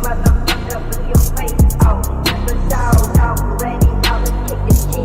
Motherfucker, blew your face out. That's a sound, ready, now let's kick this shit.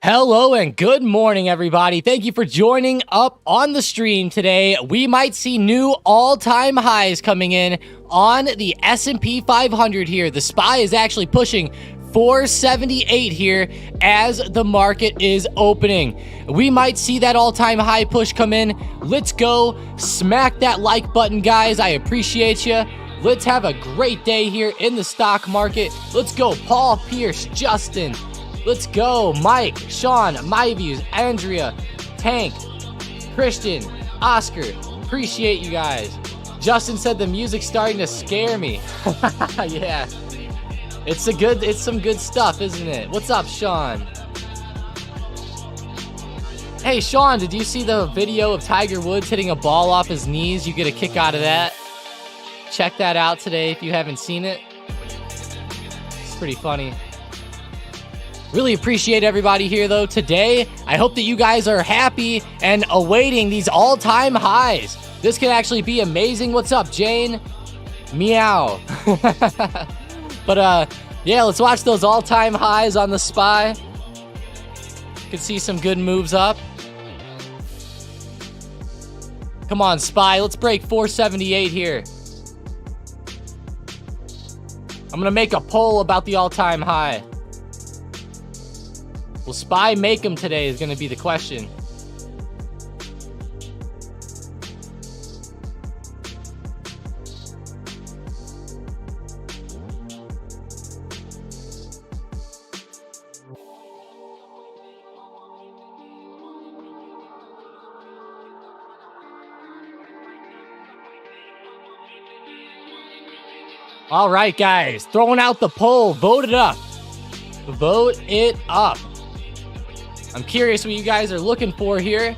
Hello and good morning, everybody. Thank you for joining up on the stream today. We might see new all-time highs coming in on the S&P 500 here. The SPY is actually pushing 478 here as the market is opening. We might see that all-time high push come in. Let's go. Smack that like button, guys. I appreciate you. Let's have a great day here in the stock market. Let's go, Paul, Pierce, Justin. Let's go, Mike, Sean, My Views, Andrea, Tank, Christian, Oscar. Appreciate you guys. Justin said the music's starting to scare me. Yeah. It's some good stuff, isn't it? What's up, Sean? Hey, Sean, did you see the video of Tiger Woods hitting a ball off his knees? You get a kick out of that. Check that out today if you haven't seen it. It's pretty funny. Really appreciate everybody here, though, today. I hope that you guys are happy and awaiting these all-time highs. This can actually be amazing. What's up, Jane? Meow. But, yeah, let's watch those all-time highs on the SPY. Can see some good moves up. Come on, SPY. Let's break 478 here. I'm going to make a poll about the all-time high. Will SPY make them today is going to be the question. All right, guys, throwing out the poll. Vote it up. Vote it up. I'm curious what you guys are looking for here.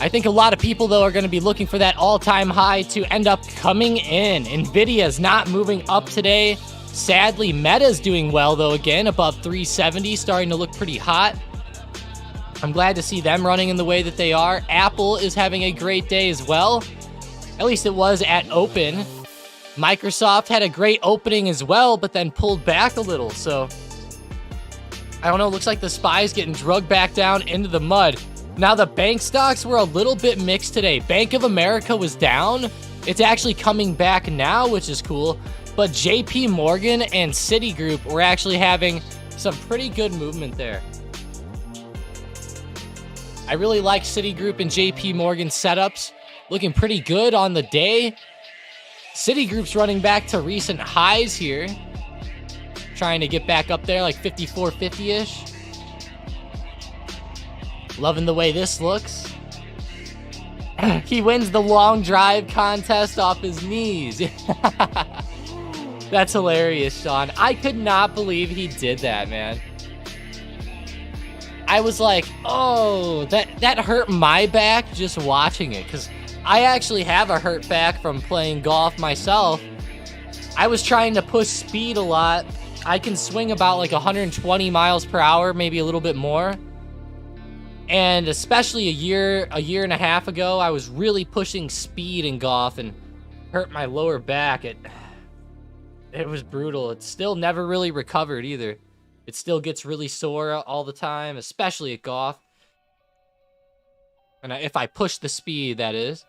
I think a lot of people, though, are going to be looking for that all-time high to end up coming in. Nvidia's not moving up today. Sadly, Meta's doing well, though, again, above 370, starting to look pretty hot. I'm glad to see them running in the way that they are. Apple is having a great day as well. At least it was at open. Microsoft had a great opening as well, but then pulled back a little, so I don't know. Looks like the SPY's getting drugged back down into the mud. Now, the bank stocks were a little bit mixed today. Bank of America was down. It's actually coming back now, which is cool. But JP Morgan and Citigroup were actually having some pretty good movement there. I really like Citigroup and JP Morgan setups. Looking pretty good on the day. Citigroup's running back to recent highs here. Trying to get back up there like 54.50-ish. Loving the way this looks. He wins the long drive contest off his knees. That's hilarious, Sean. I could not believe he did that, man. I was like, oh, that hurt my back just watching it, because I actually have a hurt back from playing golf myself. I was trying to push speed a lot. I can swing about like 120 miles per hour, maybe a little bit more. And especially a year and a half ago, I was really pushing speed in golf and hurt my lower back. It was brutal. It still never really recovered either. It still gets really sore all the time, especially at golf. And if I push the speed, that is.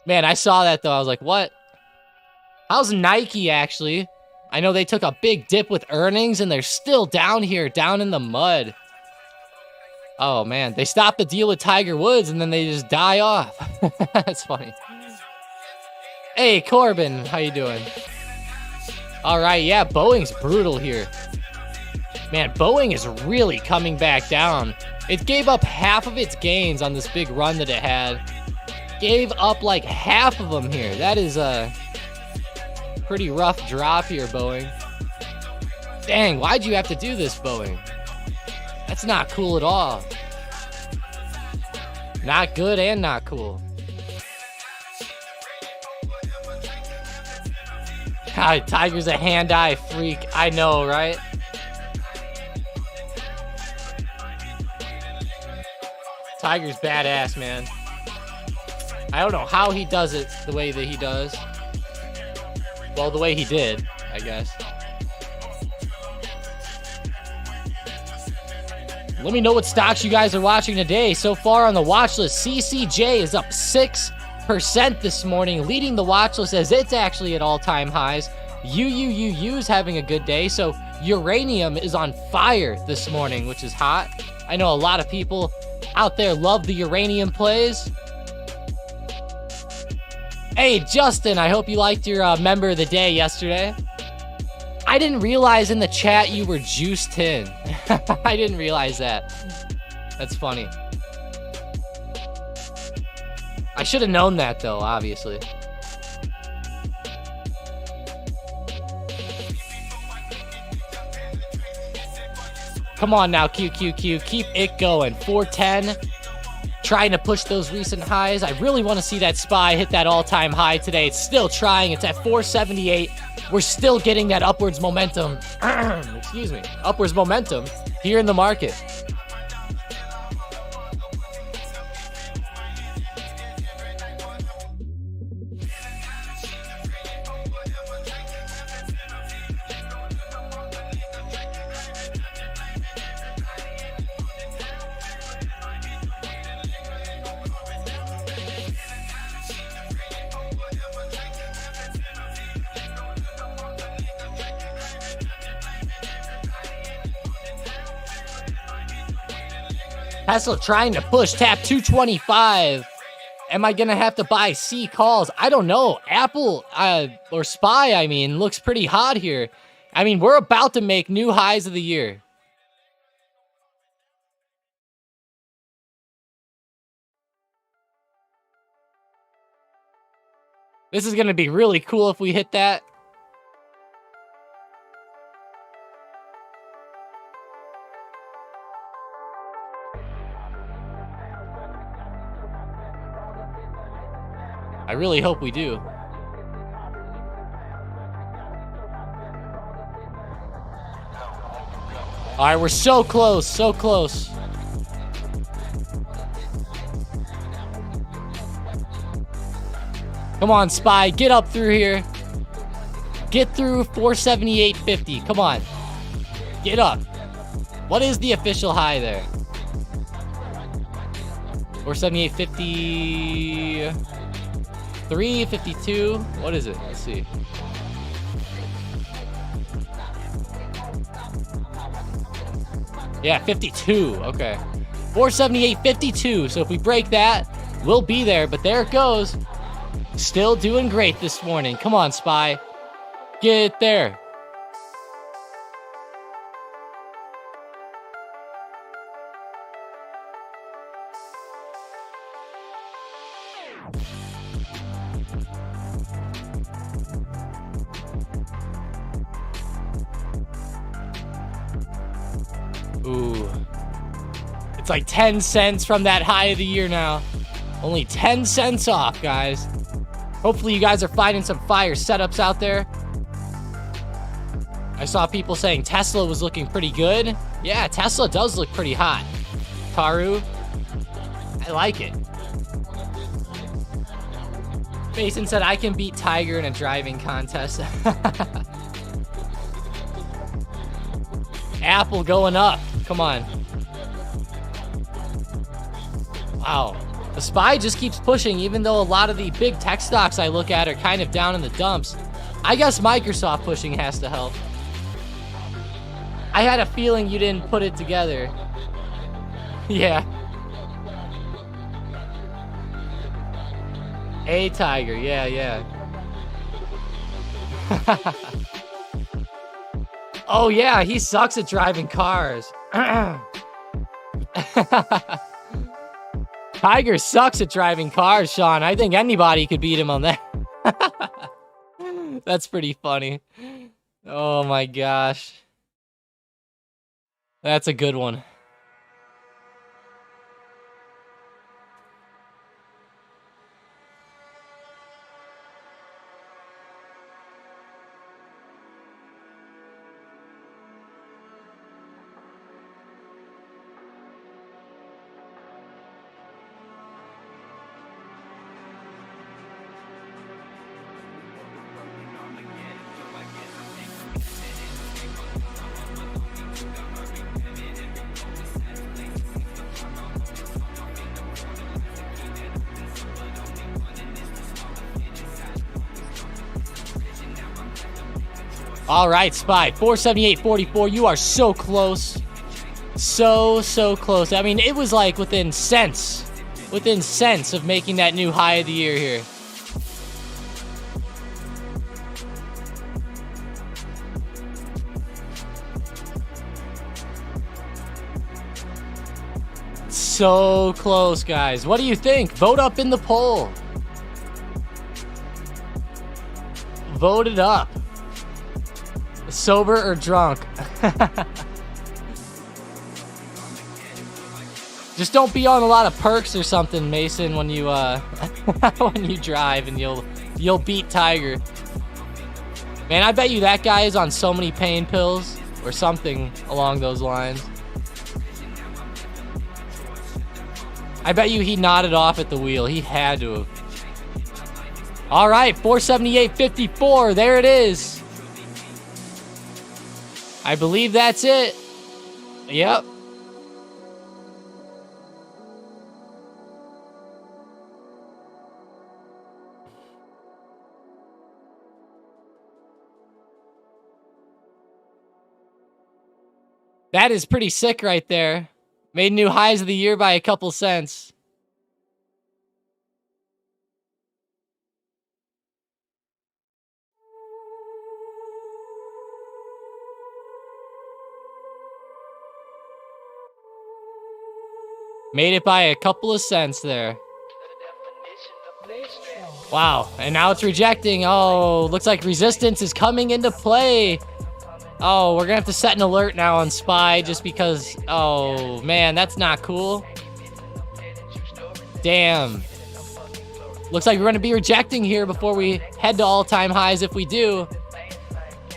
Man, I saw that, though. I was like, what? How's Nike, actually? I know they took a big dip with earnings, and they're still down here, down in the mud. Oh, man. They stopped the deal with Tiger Woods, and then they just die off. That's funny. Hey, Corbin. How you doing? All right, yeah, Boeing's brutal here. Man, Boeing is really coming back down. It gave up half of its gains on this big run that it had. Gave up like half of them here. That is a pretty rough drop here, Boeing. Dang, why'd you have to do this, Boeing? That's not cool at all. Not good and not cool. God, Tiger's a hand-eye freak. I know, right? Tiger's badass, man. I don't know how he does it the way that he does. Well, the way he did, I guess. Let me know what stocks you guys are watching today. So far on the watch list, CCJ is up 6% this morning, leading the watch list as it's actually at all-time highs. UUUU's having a good day, so uranium is on fire this morning, which is hot. I know a lot of people out there love the uranium plays. Hey, Justin, I hope you liked your member of the day yesterday. I didn't realize in the chat you were juiced in. I didn't realize that. That's funny. should have known that, though, obviously. Come on now, QQQ. Keep it going. 410. Trying to push those recent highs. I really want to see that SPY hit that all-time high today. It's still trying. It's at 478. We're still getting that upwards momentum. Excuse me. Upwards momentum here in the market. Tesla trying to push, tap 225. Am I going to have to buy C calls? I don't know. Apple, or SPY, I mean, looks pretty hot here. I mean, we're about to make new highs of the year. This is going to be really cool if we hit that. I really hope we do. All right, we're so close, so close. Come on, SPY, get up through here. Get through 478.50. Come on. Get up. What is the official high there? 478.50. 352. What is it? Let's see. Yeah, 52. Okay. 478.52. So if we break that, we'll be there. But there it goes. Still doing great this morning. Come on, SPY. Get there. Ooh. It's like 10 cents from that high of the year now. Only 10 cents off, guys. Hopefully you guys are finding some fire setups out there. I saw people saying Tesla was looking pretty good. Yeah, Tesla does look pretty hot. Taru, I like it. Mason said I can beat Tiger in a driving contest. Apple going up. Come on. Wow. The SPY just keeps pushing, even though a lot of the big tech stocks I look at are kind of down in the dumps. I guess Microsoft pushing has to help. I had a feeling you didn't put it together. Yeah. A Tiger. Yeah, yeah. Oh, yeah, he sucks at driving cars. Tiger sucks at driving cars, Sean. I think anybody could beat him on that. That's pretty funny. Oh, my gosh. That's a good one. All right, SPY, 478.44. You are so close. So close. I mean, it was like within cents of making that new high of the year here. So close, guys. What do you think? Vote up in the poll. Vote it up. Sober or drunk? Just don't be on a lot of perks or something, Mason, when you when you drive, and you'll beat Tiger. Man, I bet you that guy is on so many pain pills or something along those lines. I bet you he nodded off at the wheel. He had to have. All right, 478.54. There it is. I believe that's it. Yep. That is pretty sick right there. Made new highs of the year by a couple cents. Made it by a couple of cents there. Wow, and now it's rejecting. Oh, looks like resistance is coming into play. Oh, we're gonna have to set an alert now on SPY just because, oh man, that's not cool. Damn. Looks like we're gonna be rejecting here before we head to all-time highs if we do.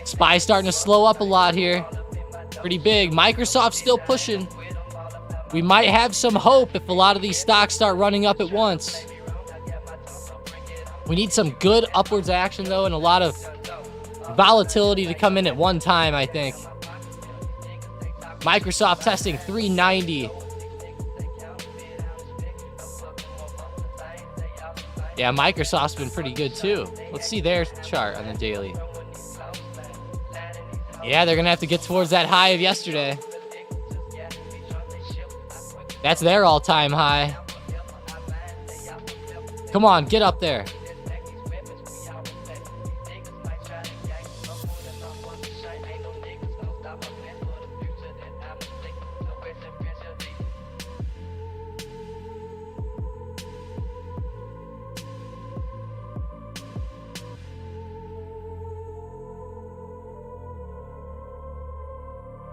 SPY starting to slow up a lot here. Pretty big. Microsoft's still pushing. We might have some hope if a lot of these stocks start running up at once. We need some good upwards action though, and a lot of volatility to come in at one time, I think. Microsoft testing 390. Yeah, Microsoft's been pretty good too. Let's see their chart on the daily. Yeah, they're gonna have to get towards that high of yesterday. That's their all-time high. Come on, get up there.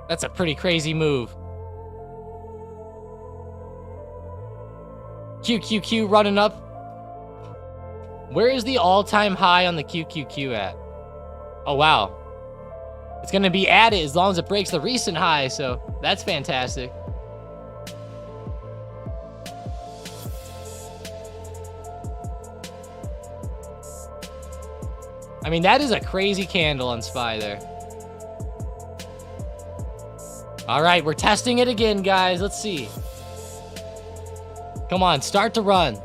That's a pretty crazy move. QQQ running up. Where is the all-time high on the QQQ at? Oh, wow. It's going to be at it as long as it breaks the recent high, so that's fantastic. I mean, that is a crazy candle on SPY there. All right, we're testing it again, guys. Let's see. Come on, start to run.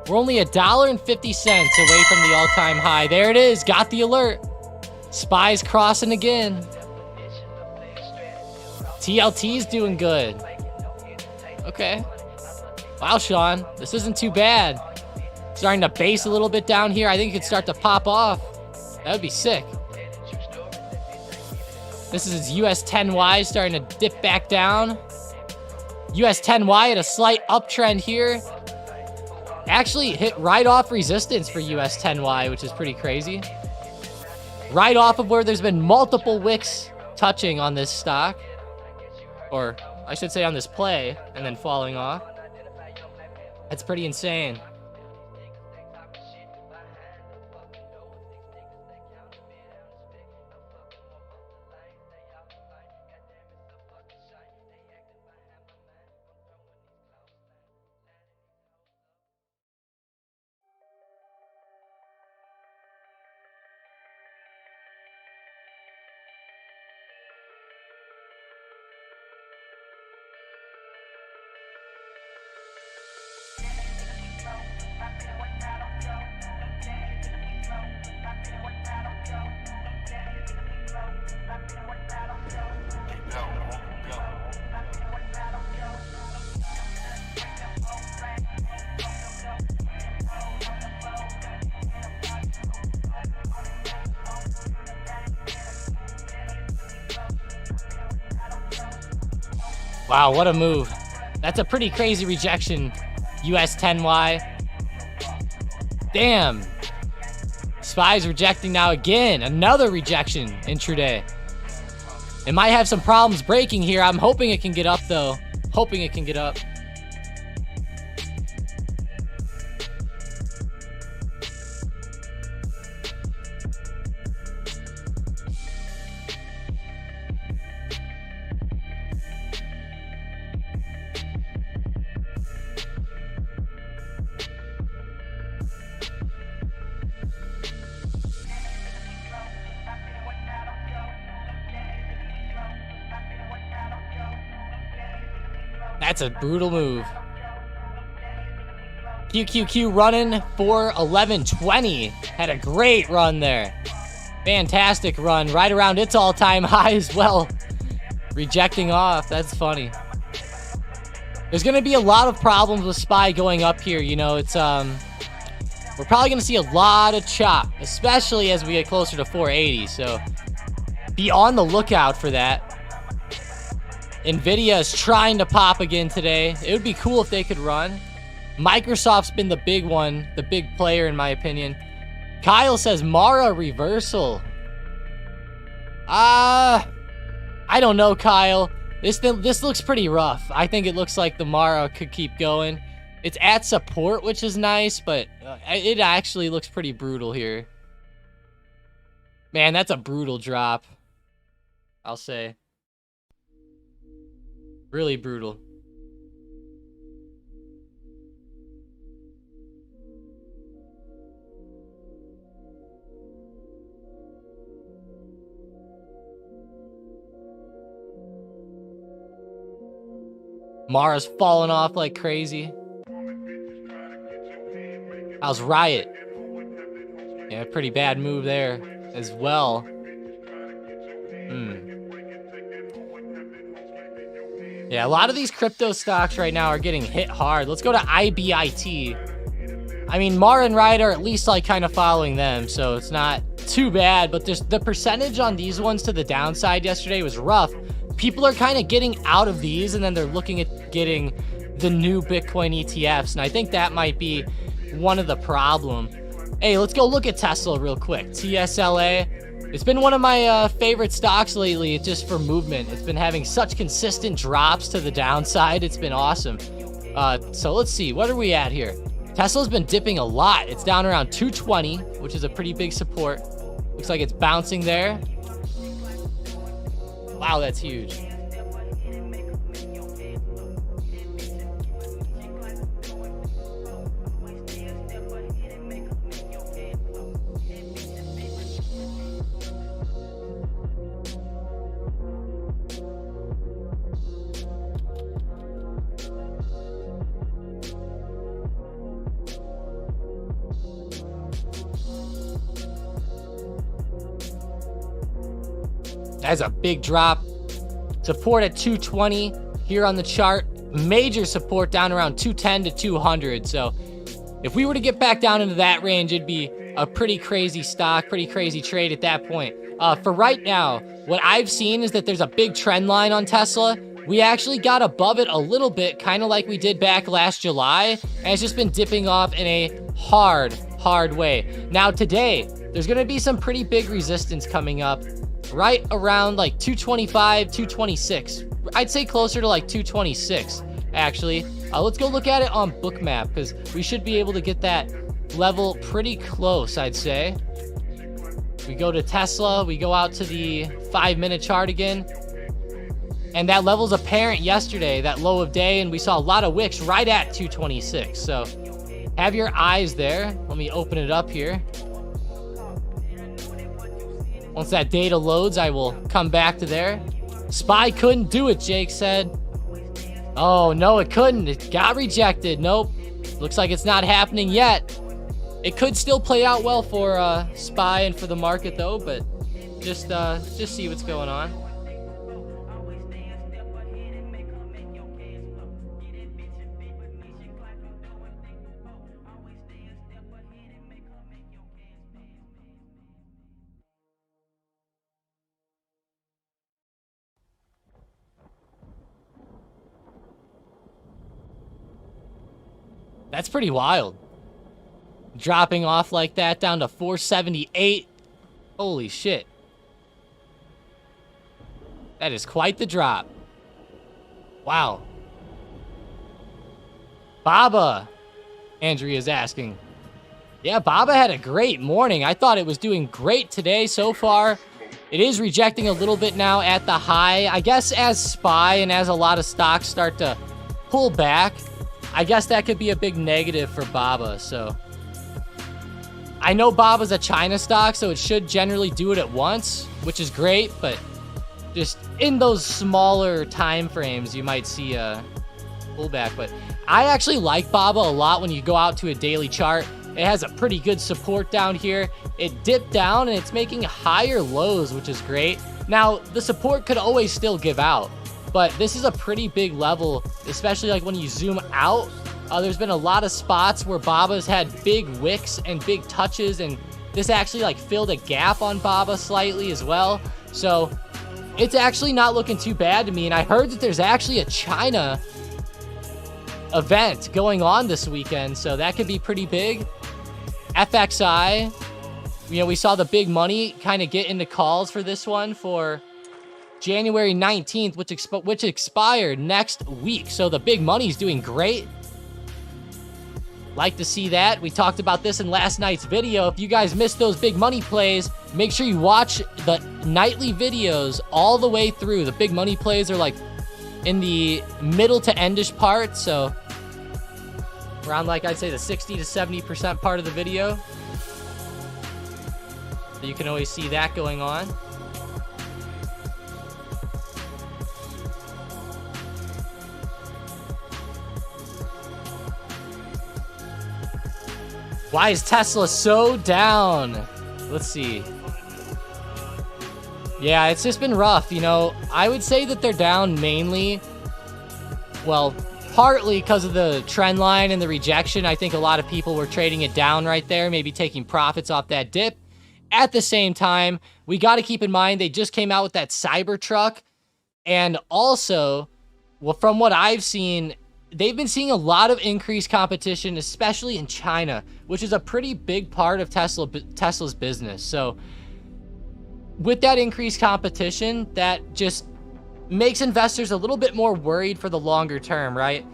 We're only $1.50 away from the all-time high. There it is. Got the alert. SPY's crossing again. TLT's doing good. Okay. Wow, Sean. This isn't too bad. Starting to base a little bit down here. I think it could start to pop off. That would be sick. This is US 10Y starting to dip back down. US 10Y at a slight uptrend here. Actually hit right off resistance for US 10Y, which is pretty crazy. Right off of where there's been multiple wicks touching on this stock. Or I should say on this play, and then falling off. That's pretty insane. Wow, what a move. That's a pretty crazy rejection, US 10Y. Damn. SPY's rejecting now again. Another rejection intraday. It might have some problems breaking here. I'm hoping it can get up, though. Hoping it can get up. That's a brutal move. QQQ running for 1120. Had a great run there. Fantastic run. Right around its all-time high as well. Rejecting off. That's funny. There's going to be a lot of problems with SPY going up here. You know, it's we're probably going to see a lot of chop, especially as we get closer to 480. So be on the lookout for that. Nvidia is trying to pop again today. It would be cool if they could run. Microsoft's been the big one, the big player in my opinion. Kyle says Mara reversal. I don't know, Kyle. This looks pretty rough. I think it looks like the Mara could keep going. It's at support, which is nice, but it actually looks pretty brutal here. Man, that's a brutal drop, I'll say. Really brutal. Mara's falling off like crazy. How's Riot? Yeah, pretty bad move there as well. Yeah, a lot of these crypto stocks right now are getting hit hard. Let's go to IBIT. I mean, Mara and Riot are at least like kind of following them, so it's not too bad, but there's the percentage on these ones to the downside yesterday was rough. People are kind of getting out of these, and then they're looking at getting the new Bitcoin ETFs, and I think that might be one of the problem. Hey, let's go look at Tesla real quick. TSLA. It's been one of my favorite stocks lately, just for movement. It's been having such consistent drops to the downside. It's been awesome. So let's see. What are we at here? Tesla's been dipping a lot. It's down around 220, which is a pretty big support. Looks like it's bouncing there. Wow, that's huge. That's a big drop. Support at 220 here on the chart. Major support down around 210 to 200. So if we were to get back down into that range, it'd be a pretty crazy stock, pretty crazy trade at that point. For right now, what I've seen is that there's a big trend line on Tesla. We actually got above it a little bit, kind of like we did back last July, and it's just been dipping off in a hard way. Now today, there's going to be some pretty big resistance coming up right around like 225, 226. I'd say closer to like 226, actually. Let's go look at it on Bookmap, because we should be able to get that level pretty close, I'd say. We go to Tesla, we go out to the 5-minute chart again, and that level's apparent yesterday, that low of day, and we saw a lot of wicks right at 226. So have your eyes there. Let me open it up here. Once that data loads, I will come back to there. SPY couldn't do it, Jake said. Oh, no, it couldn't. It got rejected. Nope. Looks like it's not happening yet. It could still play out well for SPY and for the market, though, but just see what's going on. That's pretty wild. Dropping off like that down to 478. Holy shit. That is quite the drop. Wow. Baba, Andrea's asking. Yeah, Baba had a great morning. I thought it was doing great today so far. It is rejecting a little bit now at the high. I guess as SPY and as a lot of stocks start to pull back, I guess that could be a big negative for Baba. So I know Baba's a China stock, so it should generally do it at once, which is great, but just in those smaller time frames, you might see a pullback. But I actually like Baba a lot when you go out to a daily chart. It has a pretty good support down here. It dipped down and it's making higher lows, which is great. Now, the support could always still give out, but this is a pretty big level, especially like when you zoom out. There's been a lot of spots where Baba's had big wicks and big touches, and this actually like filled a gap on Baba slightly as well. So it's actually not looking too bad to me. And I heard that there's actually a China event going on this weekend, so that could be pretty big. FXI, you know, we saw the big money kind of get into calls for this one for January 19th, which expired next week. So the big money's doing great. Like to see that. We talked about this in last night's video. If you guys missed those big money plays, make sure you watch the nightly videos all the way through. The big money plays are like in the middle to endish part, so around, like, I'd say the 60 to 70% part of the video. So you can always see that going on. Why is Tesla so down? Let's see. Yeah, it's just been rough, you know. I would say that they're down mainly, well, partly because of the trend line and the rejection. I think a lot of people were trading it down right there, maybe taking profits off that dip. At the same time, we got to keep in mind they just came out with that Cybertruck. And also, well, from what I've seen, they've been seeing a lot of increased competition, especially in China, which is a pretty big part of Tesla's business. So with that increased competition, that just makes investors a little bit more worried for the longer term, right?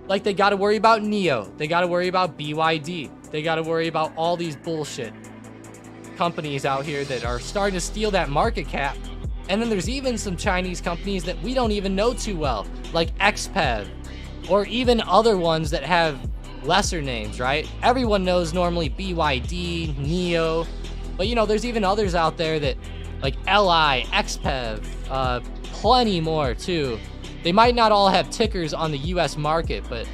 Like, they got to worry about NIO. They got to worry about BYD. They got to worry about all these bullshit companies out here that are starting to steal that market cap. And then there's even some Chinese companies that we don't even know too well, like XPEV, or even other ones that have lesser names, right? Everyone knows normally BYD, NIO, but you know, there's even others out there that, like LI, XPEV, plenty more too. They might not all have tickers on the US market, but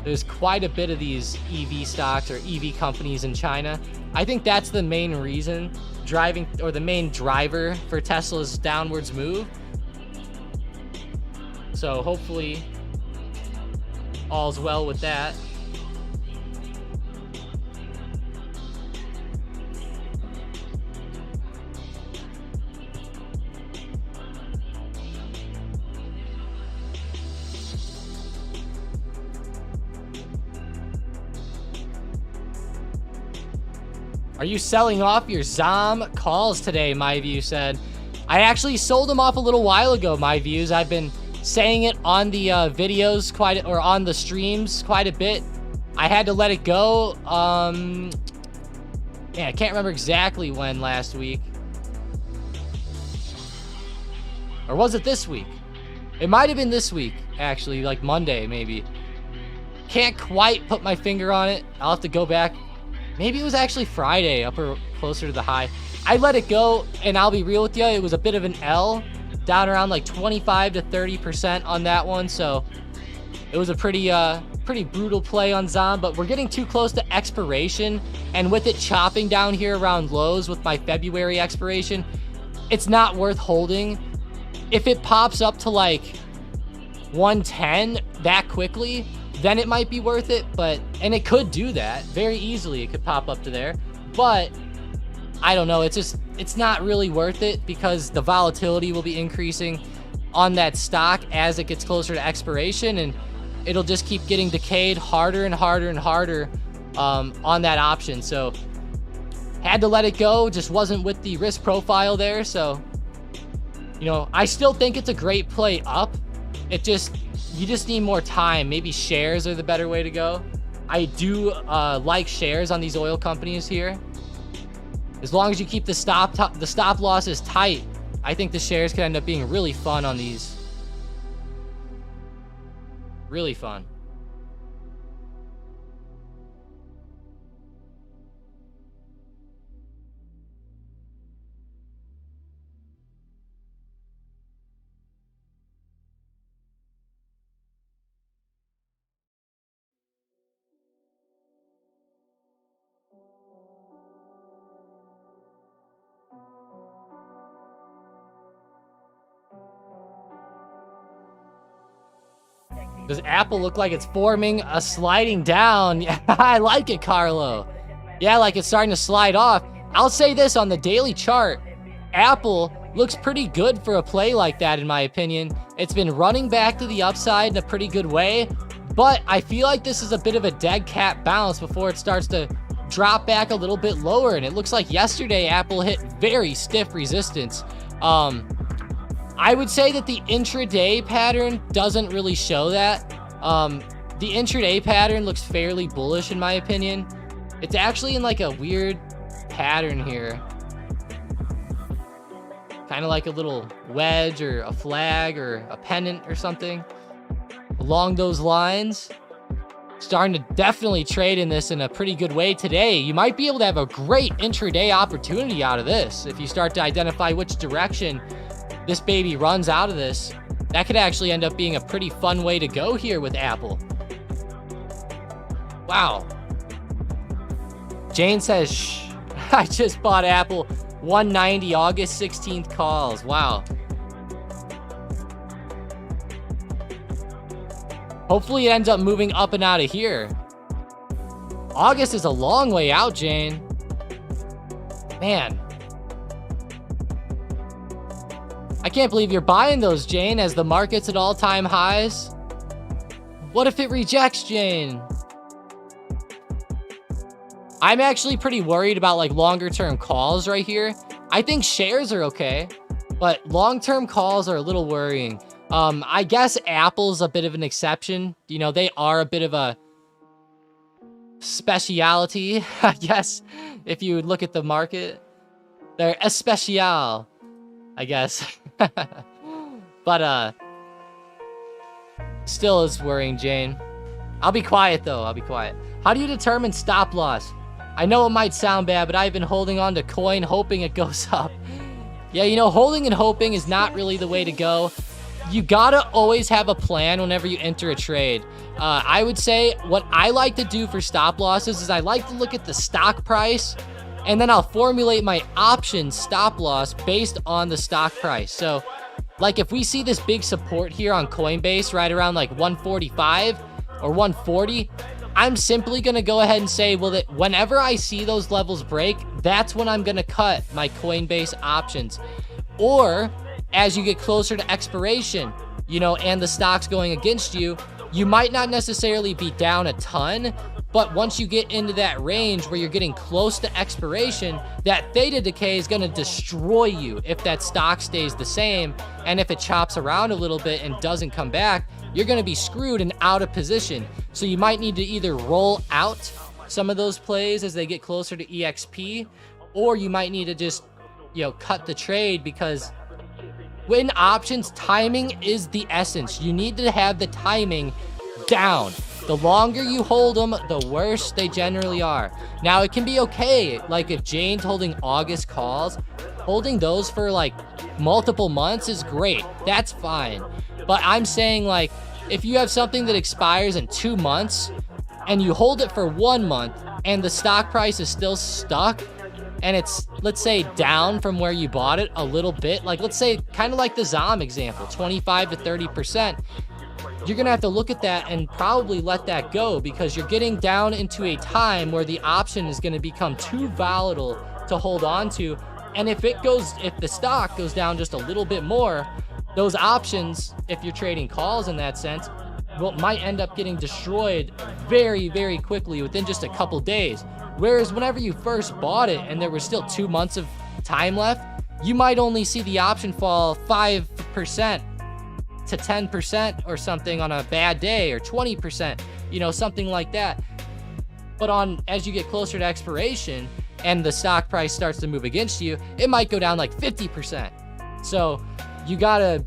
there's quite a bit of these EV stocks or EV companies in China. I think that's the main reason driving, or the main driver for Tesla's downwards move. So hopefully all's well with that. Are you selling off your ZOM calls today, My View said. I actually sold them off a little while ago, My Views. I've been saying it on the videos or on the streams quite a bit. I had to let it go. Yeah, I can't remember exactly when last week. Or was it this week? It might have been this week, actually, like Monday, maybe. Can't quite put my finger on it. I'll have to go back. Maybe it was actually Friday, up or closer to the high. I let it go, and I'll be real with you, it was a bit of an L, down around like 25 to 30% on that one, so it was a pretty brutal play on ZOM, but we're getting too close to expiration, and with it chopping down here around lows with my February expiration, it's not worth holding. If it pops up to like 110 that quickly, then it might be worth it, and it could do that very easily. It could pop up to there, but I don't know. It's not really worth it because the volatility will be increasing on that stock as it gets closer to expiration. And it'll just keep getting decayed harder and harder and harder on that option. So had to let it go, just wasn't with the risk profile there. So, you know, I still think it's a great play up. You just need more time. Maybe shares are the better way to go. I do like shares on these oil companies here. As long as you keep the stop losses tight, I think the shares could end up being really fun on these. Really fun. Does Apple look like it's forming a sliding down? Yeah, I like it, Carlo. Yeah, like it's starting to slide off. I'll say this on the daily chart. Apple looks pretty good for a play like that, in my opinion. It's been running back to the upside in a pretty good way, but I feel like this is a bit of a dead cat bounce before it starts to drop back a little bit lower. And it looks like yesterday Apple hit very stiff resistance. I would say that the intraday pattern doesn't really show that. The intraday pattern looks fairly bullish in my opinion. It's actually in like a weird pattern here. Kind of like a little wedge or a flag or a pennant or something along those lines. Starting to definitely trade in this in a pretty good way today. You might be able to have a great intraday opportunity out of this if you start to identify which direction this baby runs out of this. That could actually end up being a pretty fun way to go here with Apple. Wow. Jane says, shh, I just bought Apple 190 August 16th calls. Wow. Hopefully it ends up moving up and out of here. August is a long way out, Jane. Man. I can't believe you're buying those, Jane, as the market's at all-time highs. What if it rejects, Jane? I'm actually pretty worried about like longer-term calls right here. I think shares are okay, but long-term calls are a little worrying. I guess Apple's a bit of an exception. You know, they are a bit of a specialty, I guess, if you look at the market. They're especial, I guess. But still is worrying, Jane. I'll be quiet though. I'll be quiet. How do you determine stop loss? I know it might sound bad, but I've been holding on to coin hoping it goes up. Yeah, you know, holding and hoping is not really the way to go. You gotta always have a plan whenever you enter a trade. I would say what I like to do for stop losses is I like to look at the stock price, and then I'll formulate my option stop loss based on the stock price. So, like if we see this big support here on Coinbase right around like 145 or 140, I'm simply going to go ahead and say, well, that whenever I see those levels break, that's when I'm going to cut my Coinbase options. Or as you get closer to expiration, you know, and the stock's going against you, you might not necessarily be down a ton, but once you get into that range where you're getting close to expiration, that theta decay is going to destroy you if that stock stays the same. And if it chops around a little bit and doesn't come back, you're going to be screwed and out of position. So you might need to either roll out some of those plays as they get closer to EXP, or you might need to just, you know, cut the trade, because in options, timing is the essence. You need to have the timing down. The longer you hold them, the worse they generally are. Now, it can be okay. Like if Jane's holding August calls, holding those for like multiple months is great. That's fine. But I'm saying, like, if you have something that expires in 2 months and you hold it for 1 month and the stock price is still stuck and it's, let's say, down from where you bought it a little bit, like let's say kind of like the ZOM example, 25 to 30%, you're gonna have to look at that and probably let that go, because you're getting down into a time where the option is gonna become too volatile to hold on to. And if the stock goes down just a little bit more, those options, if you're trading calls in that sense, might end up getting destroyed very, very quickly within just a couple days. Whereas whenever you first bought it and there was still 2 months of time left, you might only see the option fall 5% to 10% or something on a bad day, or 20%, you know, something like that. But as you get closer to expiration and the stock price starts to move against you, it might go down like 50%. So you gotta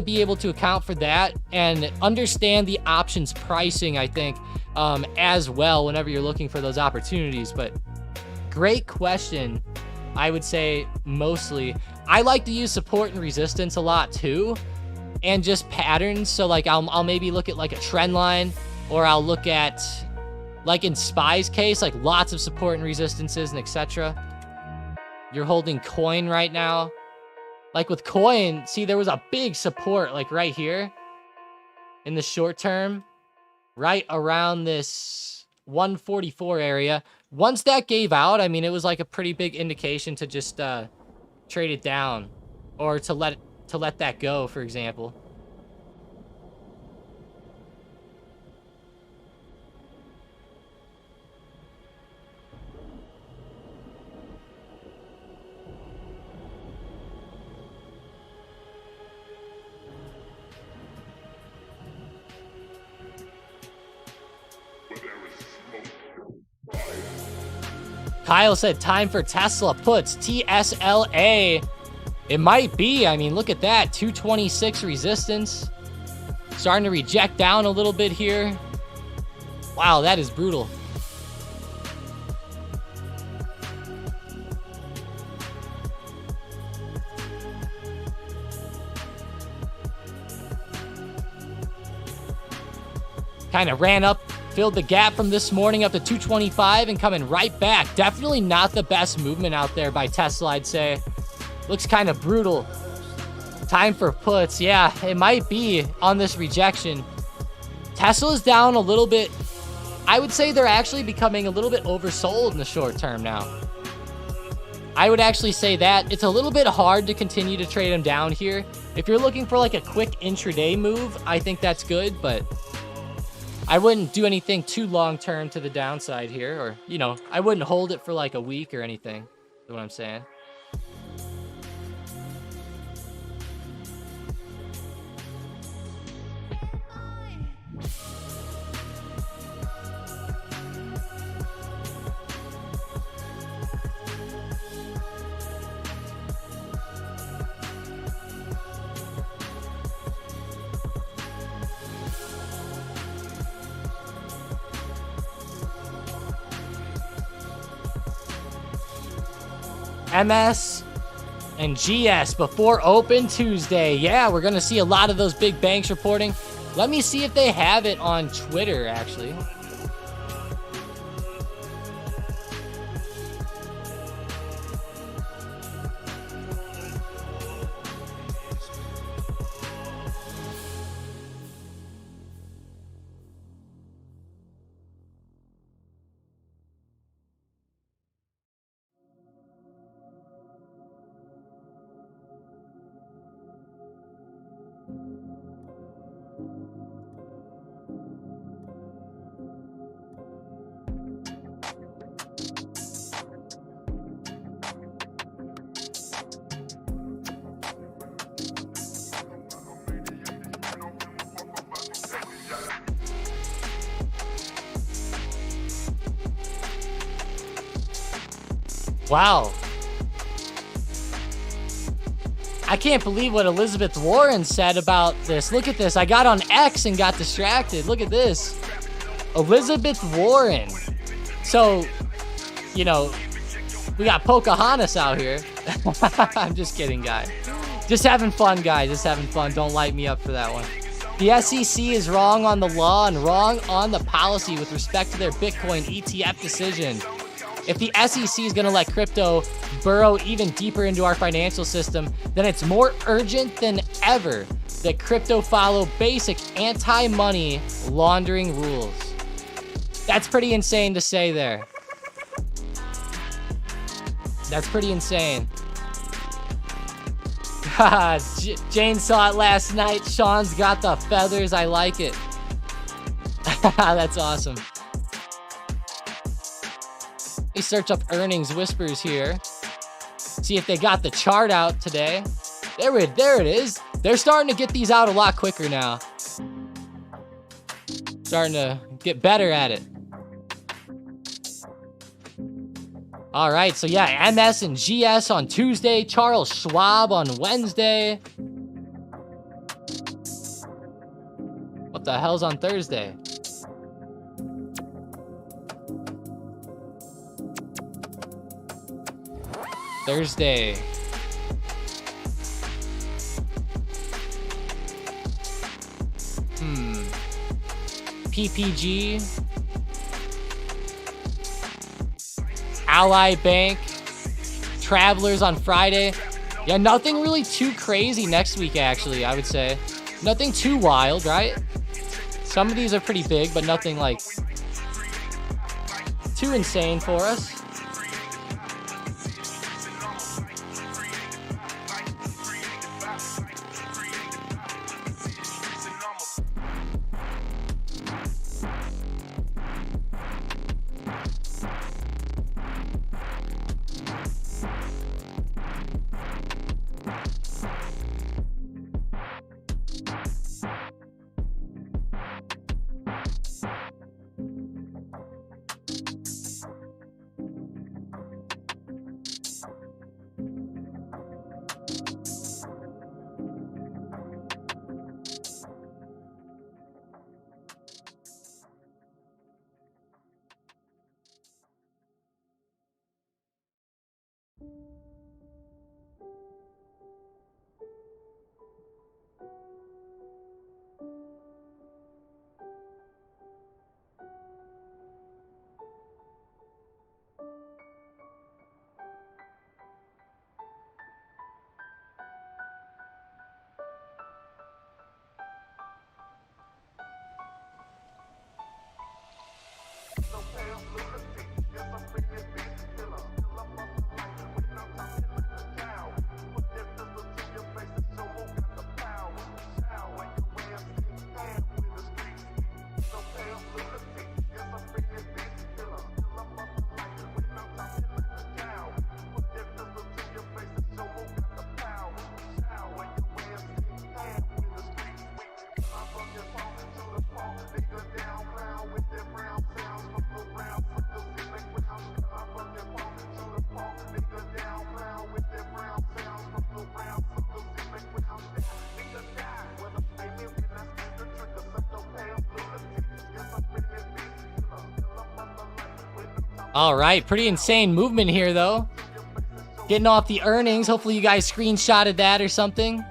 be able to account for that and understand the options pricing, I think, as well, whenever you're looking for those opportunities. But great question. I would say mostly I like to use support and resistance a lot too, and just patterns. So like I'll maybe look at like a trend line, or I'll look at, like in SPY's case, like lots of support and resistances and etc. You're holding coin right now. Like with coin, see, there was a big support like right here in the short term, right around this 144 area. Once that gave out, I mean, it was like a pretty big indication to just trade it down, or to let that go, for example. Kyle said time for Tesla puts, TSLA. It might be. I mean, look at that. 226 resistance. Starting to reject down a little bit here. Wow, that is brutal. Kind of ran up, filled the gap from this morning up to 225 and coming right back. Definitely not the best movement out there by Tesla, I'd say. Looks kind of brutal. Time for puts. Yeah, it might be on this rejection. Tesla's down a little bit. I would say they're actually becoming a little bit oversold in the short term now. I would actually say that. It's a little bit hard to continue to trade them down here. If you're looking for like a quick intraday move, I think that's good, but I wouldn't do anything too long-term to the downside here, or, you know, I wouldn't hold it for like a week or anything, is what I'm saying. MS and GS before open Tuesday. Yeah, we're going to see a lot of those big banks reporting. Let me see if they have it on Twitter, actually. Wow. I can't believe what Elizabeth Warren said about this. Look at this. I got on X and got distracted. Look at this. Elizabeth Warren. So, you know, we got Pocahontas out here. I'm just kidding, guys. Just having fun, guys. Just having fun. Don't light me up for that one. The SEC is wrong on the law and wrong on the policy with respect to their Bitcoin ETF decision. If the SEC is going to let crypto burrow even deeper into our financial system, then it's more urgent than ever that crypto follow basic anti-money laundering rules. That's pretty insane to say there. That's pretty insane. Jane saw it last night. Sean's got the feathers. I like it. That's awesome. Let me search up earnings whispers here. See if they got the chart out today. There it is. They're starting to get these out a lot quicker now. Starting to get better at it. All right, so yeah, MS and GS on Tuesday, Charles Schwab on Wednesday. What the hell's on Thursday? Thursday. PPG. Ally Bank. Travelers on Friday. Yeah, nothing really too crazy next week, actually, I would say. Nothing too wild, right? Some of these are pretty big, but nothing, like, too insane for us. All right, pretty insane movement here, though. Getting off the earnings. Hopefully you guys screenshotted that or something.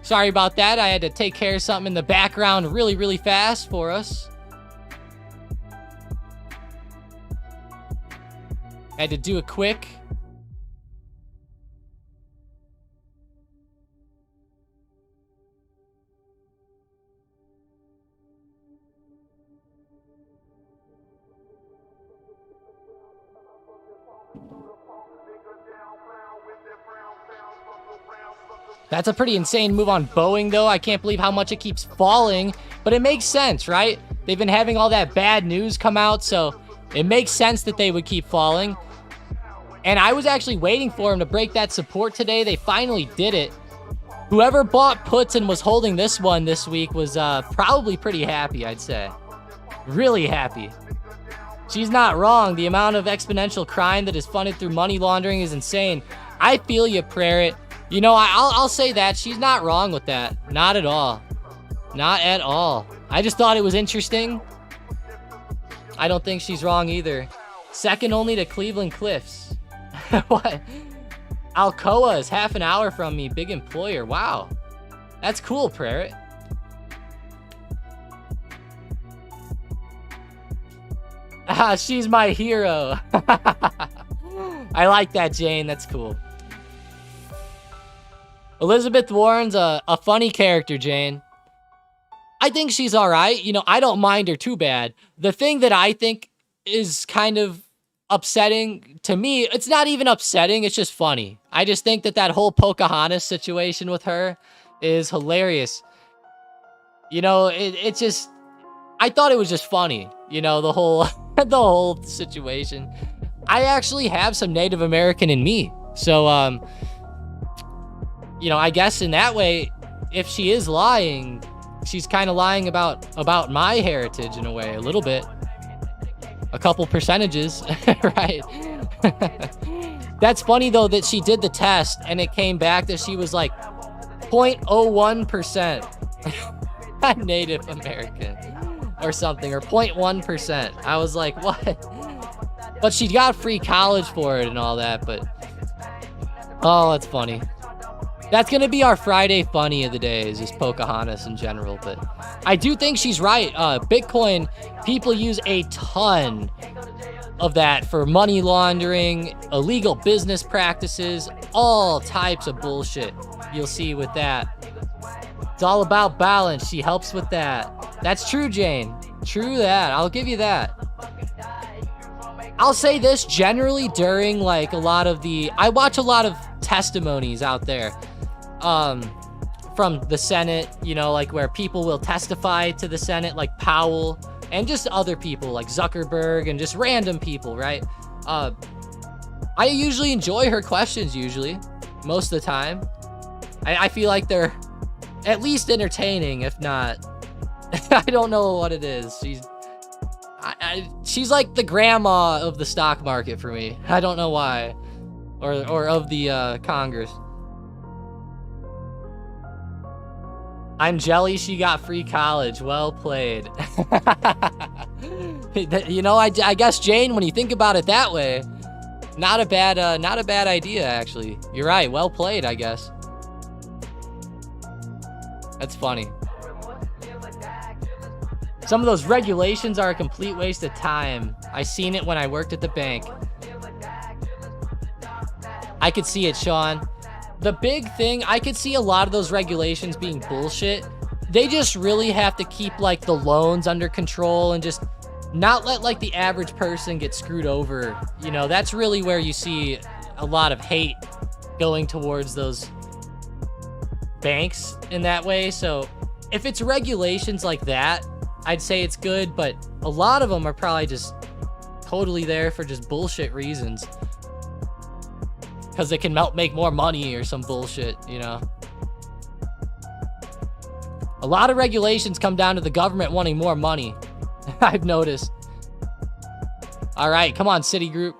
Sorry about that. I had to take care of something in the background really, really fast for us. Had to do it quick. That's a pretty insane move on Boeing, though. I can't believe how much it keeps falling, but it makes sense, right? They've been having all that bad news come out, so it makes sense that they would keep falling. And I was actually waiting for them to break that support today. They finally did it. Whoever bought puts and was holding this one this week was probably pretty happy, I'd say. Really happy. She's not wrong. The amount of exponential crime that is funded through money laundering is insane. I feel you, Prarit. You know, I'll say that. She's not wrong with that. Not at all. Not at all. I just thought it was interesting. I don't think she's wrong either. Second only to Cleveland Cliffs. What? Alcoa is half an hour from me. Big employer. Wow. That's cool, Prarit. Ah, she's my hero. I like that, Jane. That's cool. Elizabeth Warren's a funny character, Jane. I think she's all right. You know, I don't mind her too bad. The thing that I think is kind of upsetting to me, it's not even upsetting. It's just funny. I just think that whole Pocahontas situation with her is hilarious. You know, it just, I thought it was just funny, you know, the whole the whole situation. I actually have some Native American in me. So you know, I guess in that way, if she is lying, she's kind of lying about my heritage in a way, a little bit. A couple percentages, right? That's funny though that she did the test and it came back that she was like 0.01% Native American or something, or 0.1%. I was like, what? But she got free college for it and all that, but oh, that's funny. That's gonna be our Friday funny of the day, is just Pocahontas in general. But I do think she's right. Bitcoin, people use a ton of that for money laundering, illegal business practices, all types of bullshit you'll see with that. It's all about balance. She helps with that. That's true, Jane. True that. I'll give you that. I'll say this, generally during like a lot of the, I watch a lot of testimonies out there from the Senate, you know, like where people will testify to the Senate, like Powell, and just other people like Zuckerberg and just random people, right? I usually enjoy her questions, most of the time. I feel like they're at least entertaining, if not, I don't know what it is. She's like the grandma of the stock market for me. I don't know why. Or of the Congress. I'm jelly she got free college. Well played. You know, I guess, Jane, when you think about it that way, not a bad idea, actually. You're right. Well played, I guess. That's funny. Some of those regulations are a complete waste of time. I seen it when I worked at the bank. I could see it, Sean. The big thing, I could see a lot of those regulations being bullshit. They just really have to keep like the loans under control and just not let like the average person get screwed over. You know, that's really where you see a lot of hate going towards those banks in that way. So if it's regulations like that, I'd say it's good, but a lot of them are probably just totally there for just bullshit reasons. Because they can make more money or some bullshit, you know. A lot of regulations come down to the government wanting more money. I've noticed. All right, come on, Citigroup.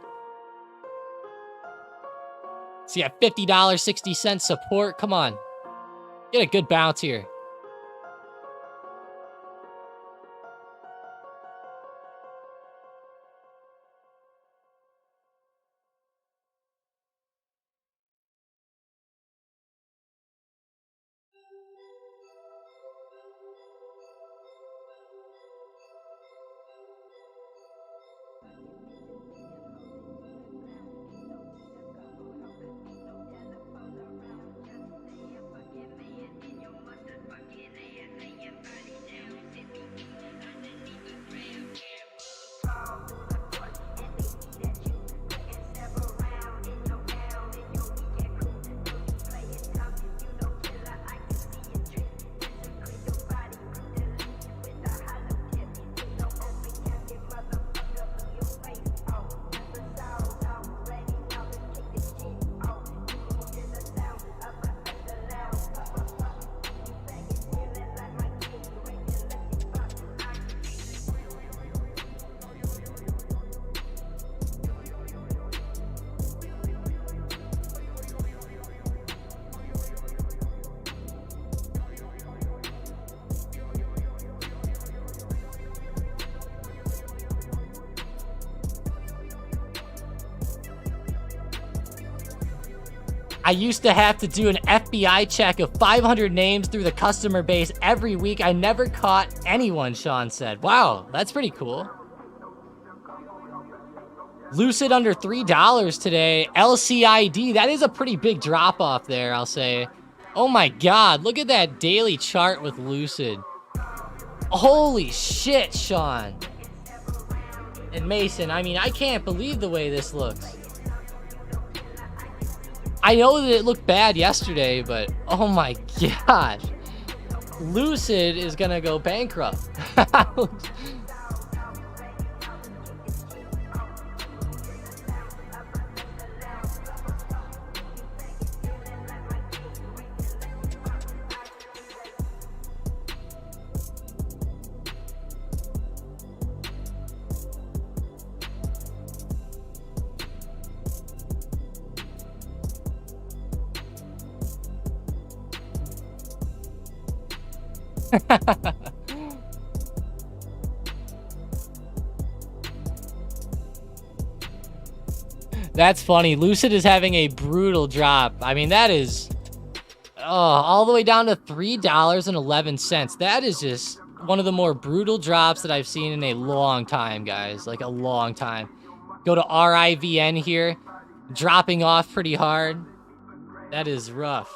So yeah, $50, 60 cents support. Come on. Get a good bounce here. I used to have to do an FBI check of 500 names through the customer base every week. I never caught anyone, Sean said. Wow, that's pretty cool. Lucid under $3 today. LCID, that is a pretty big drop off there, I'll say. Oh my God, look at that daily chart with Lucid. Holy shit, Sean. And Mason, I mean, I can't believe the way this looks. I know that it looked bad yesterday, but oh my gosh. Lucid is gonna go bankrupt. That's funny. Lucid is having a brutal drop. I mean, that is all the way down to $3.11. That is just one of the more brutal drops that I've seen in a long time, guys. Like a long time. Go to RIVN here, dropping off pretty hard. That is rough.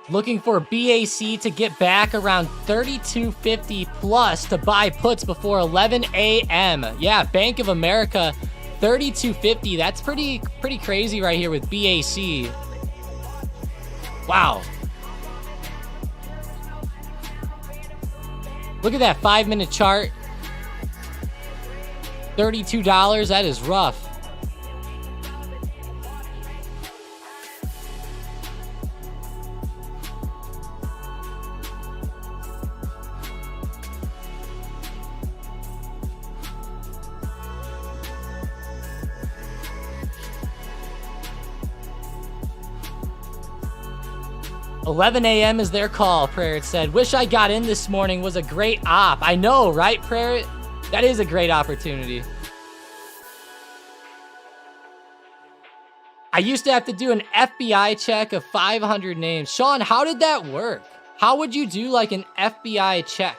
Looking for BAC to get back around 32.50 plus to buy puts before 11 a.m. Yeah, Bank of America, 32.50. That's pretty crazy right here with BAC. Wow. Look at that 5-minute chart. $32. That is rough. $11 a.m. is their call, Prayer said. Wish I got in this morning. Was a great op. I know, right, Prayer? That is a great opportunity. I used to have to do an FBI check of 500 names. Sean, how did that work? How would you do like an FBI check?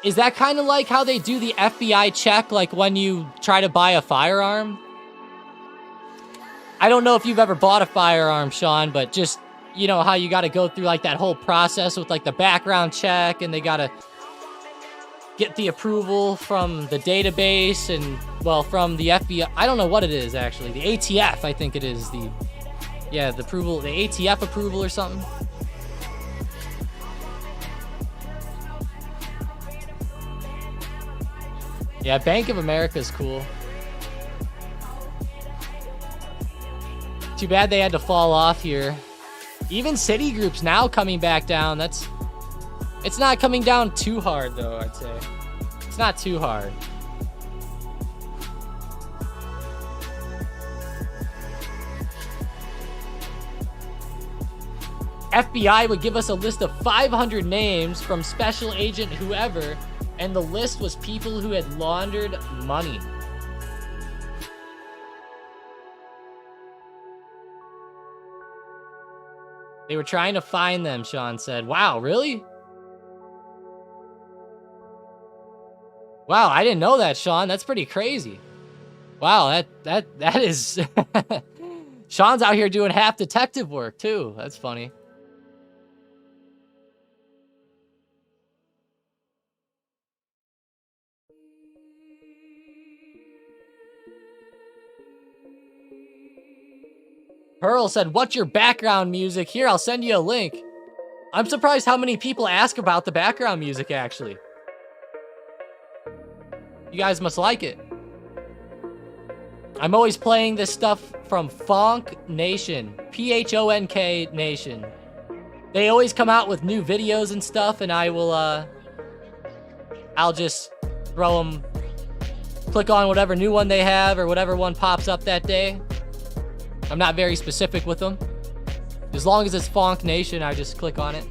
Is that kind of like how they do the FBI check like when you try to buy a firearm? I don't know if you've ever bought a firearm, Sean, but just, you know, how you got to go through like that whole process with like the background check and they got to get the approval from the database and, well, from the FBI. I don't know what it is, actually. The ATF, I think it is. The approval, the ATF approval or something. Yeah, Bank of America is cool. Too bad they had to fall off here. Even Citigroup's now coming back down. It's not coming down too hard, though, I'd say. It's not too hard. FBI would give us a list of 500 names from Special Agent whoever, and the list was people who had laundered money. They were trying to find them, Sean said. Wow, really? Wow, I didn't know that, Sean. That's pretty crazy. Wow, that is... Sean's out here doing half detective work, too. That's funny. Pearl said, what's your background music? Here, I'll send you a link. I'm surprised how many people ask about the background music, actually. You guys must like it. I'm always playing this stuff from Phonk Nation. Phonk Nation. They always come out with new videos and stuff, and I'll just throw them, click on whatever new one they have or whatever one pops up that day. I'm not very specific with them. As long as it's Fonk Nation, I just click on it.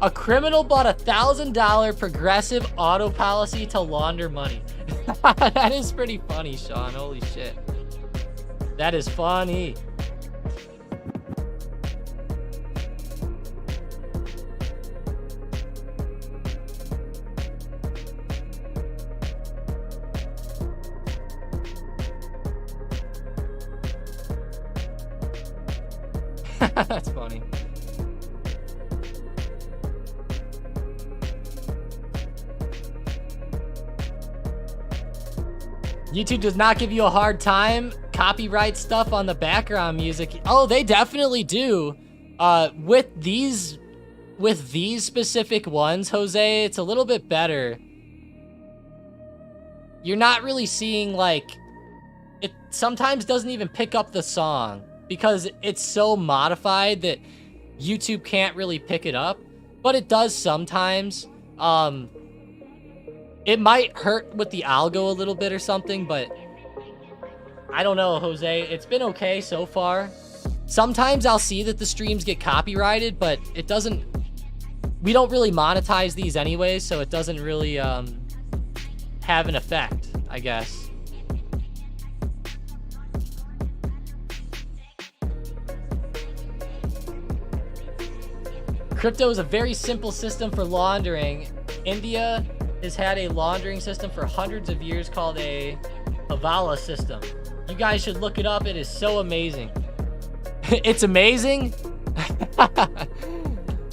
A criminal bought a $1,000 progressive auto policy to launder money. That is pretty funny, Sean. Holy shit. That is funny. That's funny. YouTube does not give you a hard time. Copyright stuff on the background music. Oh, they definitely do. With these specific ones, Jose, it's a little bit better. You're not really seeing, like, it sometimes doesn't even pick up the song because it's so modified that YouTube can't really pick it up, but it does sometimes. It might hurt with the algo a little bit or something, but I don't know, Jose. It's been okay so far. Sometimes I'll see that the streams get copyrighted, but it doesn't... We don't really monetize these anyways, so it doesn't really have an effect, I guess. Crypto is a very simple system for laundering. India has had a laundering system for hundreds of years called a Havala system. You guys should look it up. It is so amazing. It's amazing?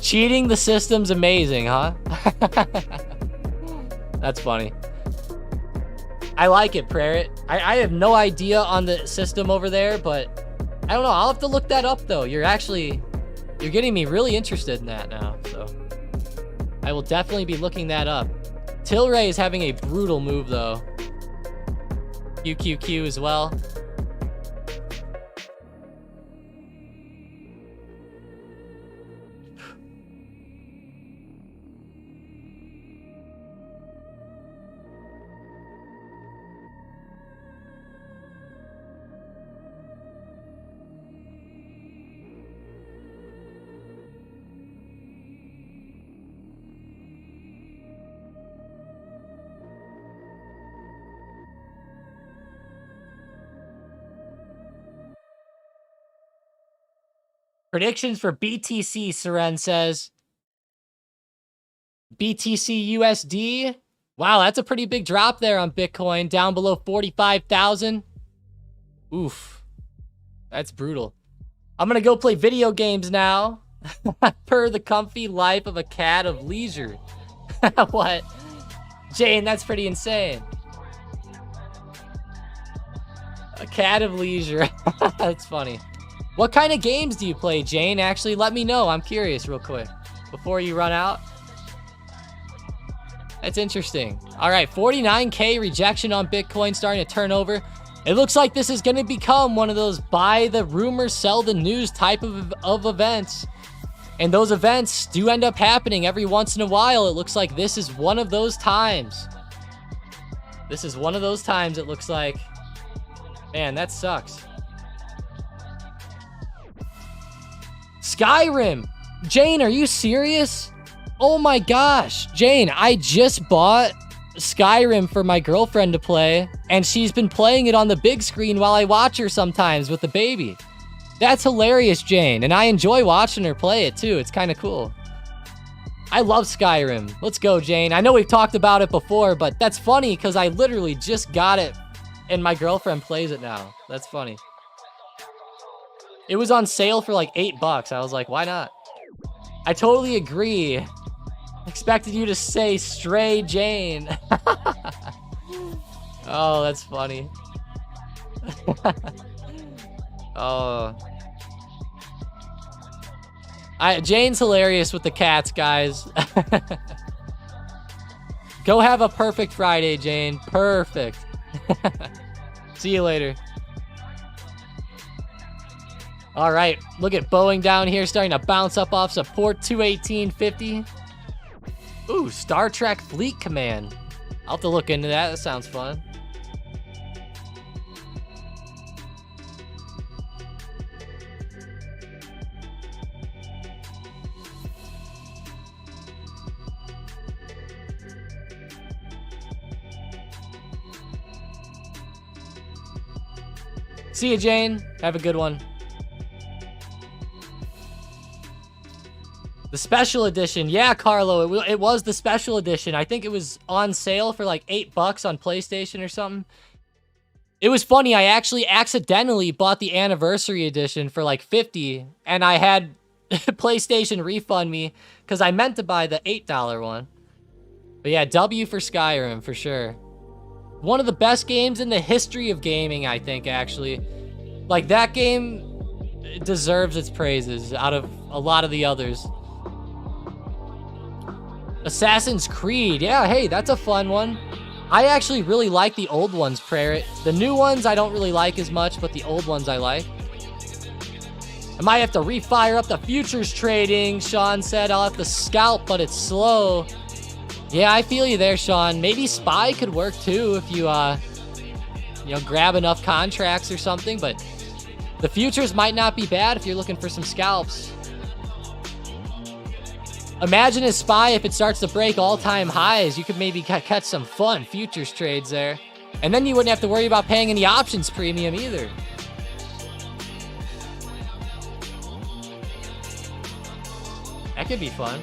Cheating the system's amazing, huh? That's funny. I like it, Prarit. I have no idea on the system over there, but I don't know. I'll have to look that up, though. You're getting me really interested in that now, so I will definitely be looking that up. Tilray is having a brutal move, though. QQQ as well. Predictions for BTC, Seren says. BTC USD. Wow, that's a pretty big drop there on Bitcoin. Down below 45,000. Oof. That's brutal. I'm going to go play video games now. Per the comfy life of a cat of leisure. What? Jane, that's pretty insane. A cat of leisure. That's funny. What kind of games do you play, Jane? Actually, let me know. I'm curious real quick before you run out. That's interesting. All right, 49K rejection on Bitcoin starting to turn over. It looks like this is going to become one of those buy the rumor, sell the news type of events. And those events do end up happening every once in a while. It looks like this is one of those times. This is one of those times, it looks like. Man, that sucks. Skyrim. Jane, are you serious? Oh my gosh. Jane, I just bought Skyrim for my girlfriend to play, and she's been playing it on the big screen while I watch her sometimes with the baby. That's hilarious, Jane, and I enjoy watching her play it too. It's kind of cool. I love Skyrim. Let's go, Jane. I know we've talked about it before, but that's funny because I literally just got it and my girlfriend plays it now. That's funny. It was on sale for like $8. I was like, why not? I totally agree. Expected you to say Stray Jane. Oh, that's funny. Oh. Jane's hilarious with the cats, guys. Go have a perfect Friday, Jane. Perfect. See you later. All right, look at Boeing down here starting to bounce up off support 218.50. Ooh, Star Trek Fleet Command. I'll have to look into that. That sounds fun. See you, Jane. Have a good one. The special edition. Yeah, Carlo, it was the special edition. I think it was on sale for like $8 on PlayStation or something. It was funny. I actually accidentally bought the anniversary edition for like $50, and I had PlayStation refund me because I meant to buy the $8 one. But yeah, W for Skyrim for sure. One of the best games in the history of gaming, I think, actually. Like, that game deserves its praises out of a lot of the others. Assassin's Creed. Yeah, hey, that's a fun one. I actually really like the old ones, Prarit. The new ones I don't really like as much, but the old ones I like. I might have to refire up the futures trading, Sean said. I'll have to scalp, but it's slow. Yeah, I feel you there, Sean. Maybe Spy could work too if you, grab enough contracts or something, but the futures might not be bad if you're looking for some scalps. Imagine a Spy, if it starts to break all-time highs, you could maybe catch some fun futures trades there. And then you wouldn't have to worry about paying any options premium either. That could be fun.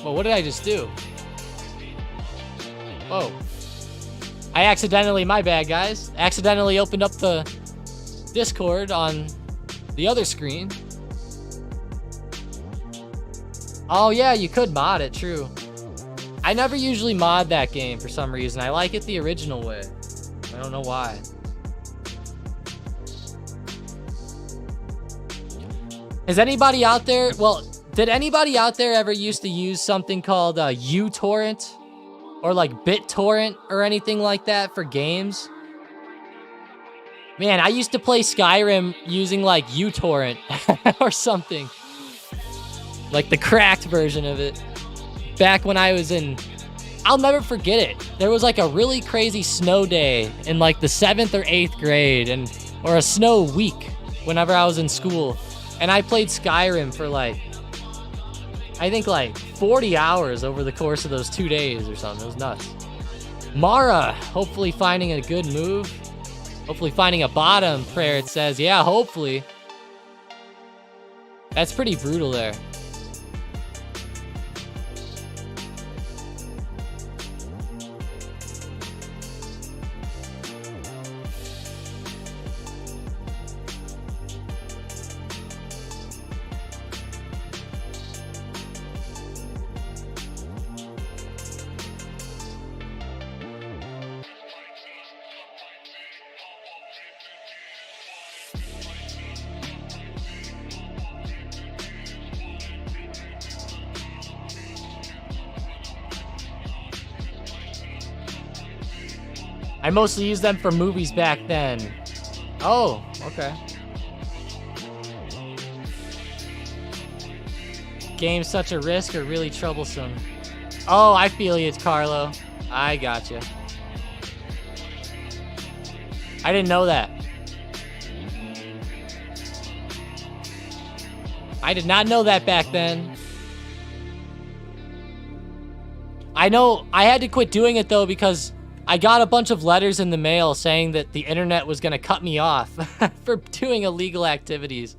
Well, what did I just do? Whoa. I accidentally, my bad, guys. Accidentally opened up the Discord on the other screen. Oh, yeah, you could mod it, true. I never usually mod that game for some reason. I like it the original way. I don't know why. Is anybody out there, well, did anybody out there ever used to use something called uTorrent? Or like BitTorrent or anything like that for games? Man, I used to play Skyrim using like uTorrent or something. Like the cracked version of it. Back when I was in... I'll never forget it. There was like a really crazy snow day in like the 7th or 8th grade, or a snow week whenever I was in school. And I played Skyrim for like, I think like 40 hours over the course of those 2 days or something. It was nuts. Mara, hopefully finding a good move. Hopefully finding a bottom, Prayer, it says. Yeah, hopefully. That's pretty brutal there. I mostly used them for movies back then. Oh, okay. Game's such a risk or really troublesome? Oh, I feel you, Carlo. I gotcha. I didn't know that. I did not know that back then. I know I had to quit doing it though because I got a bunch of letters in the mail saying that the internet was gonna cut me off for doing illegal activities.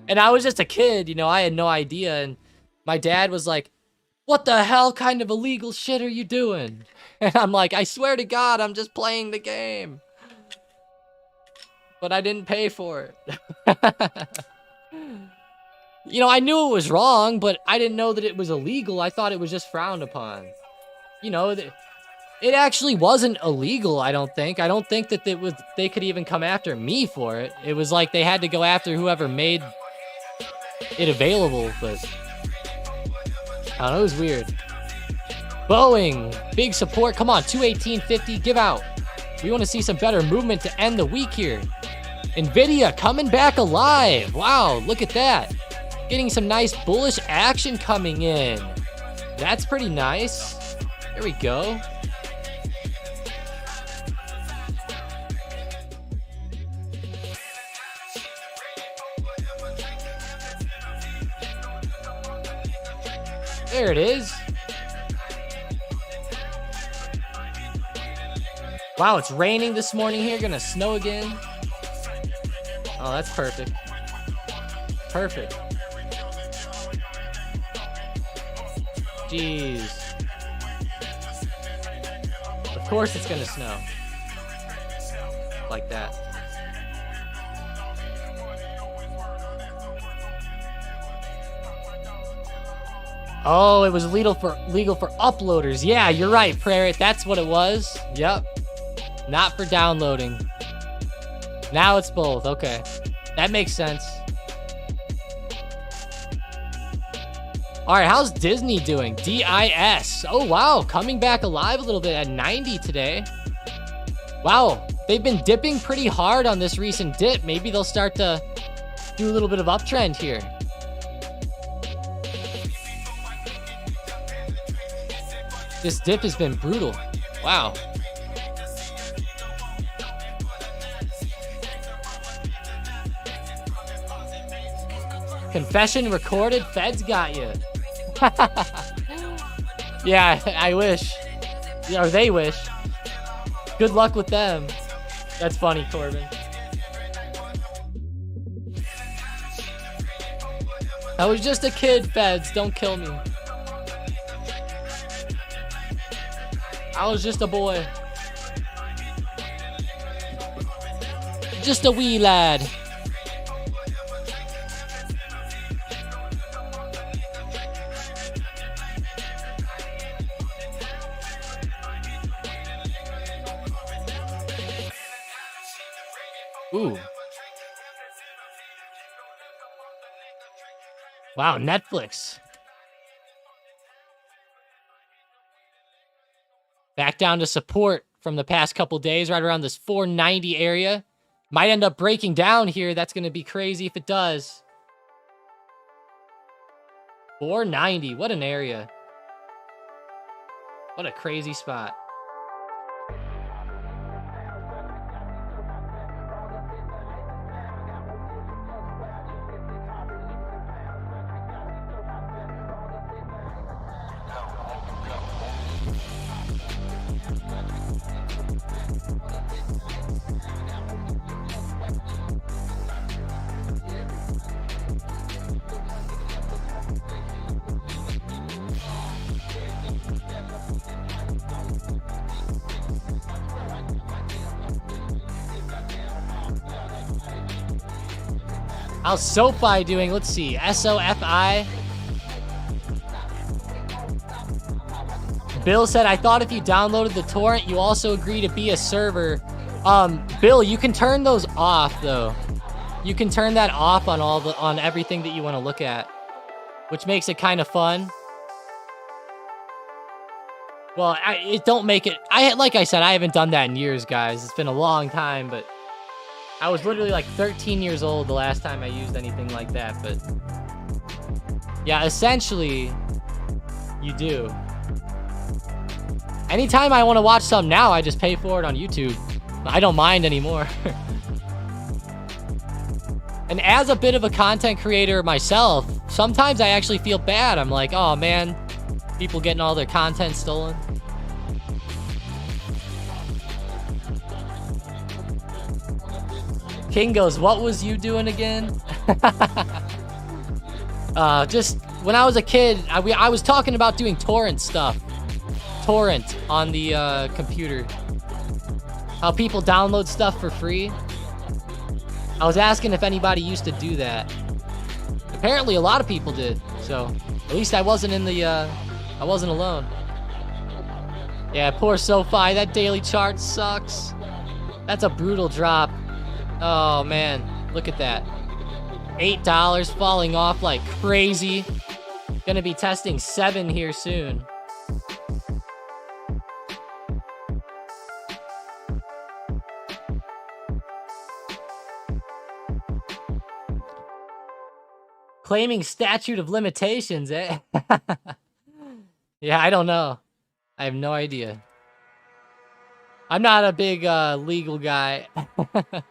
And I was just a kid, you know, I had no idea. And my dad was like, what the hell kind of illegal shit are you doing? And I'm like, I swear to God, I'm just playing the game. But I didn't pay for it. You know, I knew it was wrong, but I didn't know that it was illegal. I thought it was just frowned upon. You know, it actually wasn't illegal, I don't think. I don't think that they could even come after me for it. It was like they had to go after whoever made it available, but I don't know, it was weird. Boeing, big support. Come on, 218.50, give out. We want to see some better movement to end the week here. Nvidia coming back alive. Wow, look at that. Getting some nice bullish action coming in. That's pretty nice. There we go. There it is. Wow, it's raining this morning here. Gonna snow again. Oh, that's perfect. Perfect. Jeez. Of course it's gonna snow. Like that. Oh, it was legal for uploaders. Yeah, you're right, Prairie. That's what it was. Yep. Not for downloading. Now it's both. Okay. That makes sense. All right, how's Disney doing? DIS. Oh, wow. Coming back alive a little bit at 90 today. Wow. They've been dipping pretty hard on this recent dip. Maybe they'll start to do a little bit of uptrend here. This dip has been brutal. Wow. Confession recorded. Feds got you. Yeah, I wish. Or they wish. Good luck with them. That's funny, Corbin. I was just a kid, Feds. Don't kill me. I was just a boy. Just a wee lad. Ooh. Wow, Netflix. Back down to support from the past couple days, right around this 490 area. Might end up breaking down here. That's going to be crazy if it does. 490. What an area. What a crazy spot. How's SoFi doing? Let's see. SOFI. Bill said, I thought if you downloaded the torrent, you also agree to be a server. Bill, you can turn those off, though. You can turn that off on on everything that you want to look at, which makes it kind of fun. Well, it don't make it... like I said, I haven't done that in years, guys. It's been a long time, but... I was literally like 13 years old the last time I used anything like that, but... Yeah, essentially, you do. Anytime I want to watch something now, I just pay for it on YouTube. I don't mind anymore. And as a bit of a content creator myself, sometimes I actually feel bad. I'm like, oh man, people getting all their content stolen. King goes, what was you doing again? Just when I was a kid, I was talking about doing torrent stuff. Torrent on the computer. How people download stuff for free. I was asking if anybody used to do that. Apparently a lot of people did, so at least I wasn't in the, I wasn't alone. Yeah, poor SoFi, that daily chart sucks. That's a brutal drop. Oh man, look at that. $8 falling off like crazy. Gonna be testing 7 here soon. Claiming statute of limitations, eh? Yeah, I don't know. I have no idea. I'm not a big legal guy. I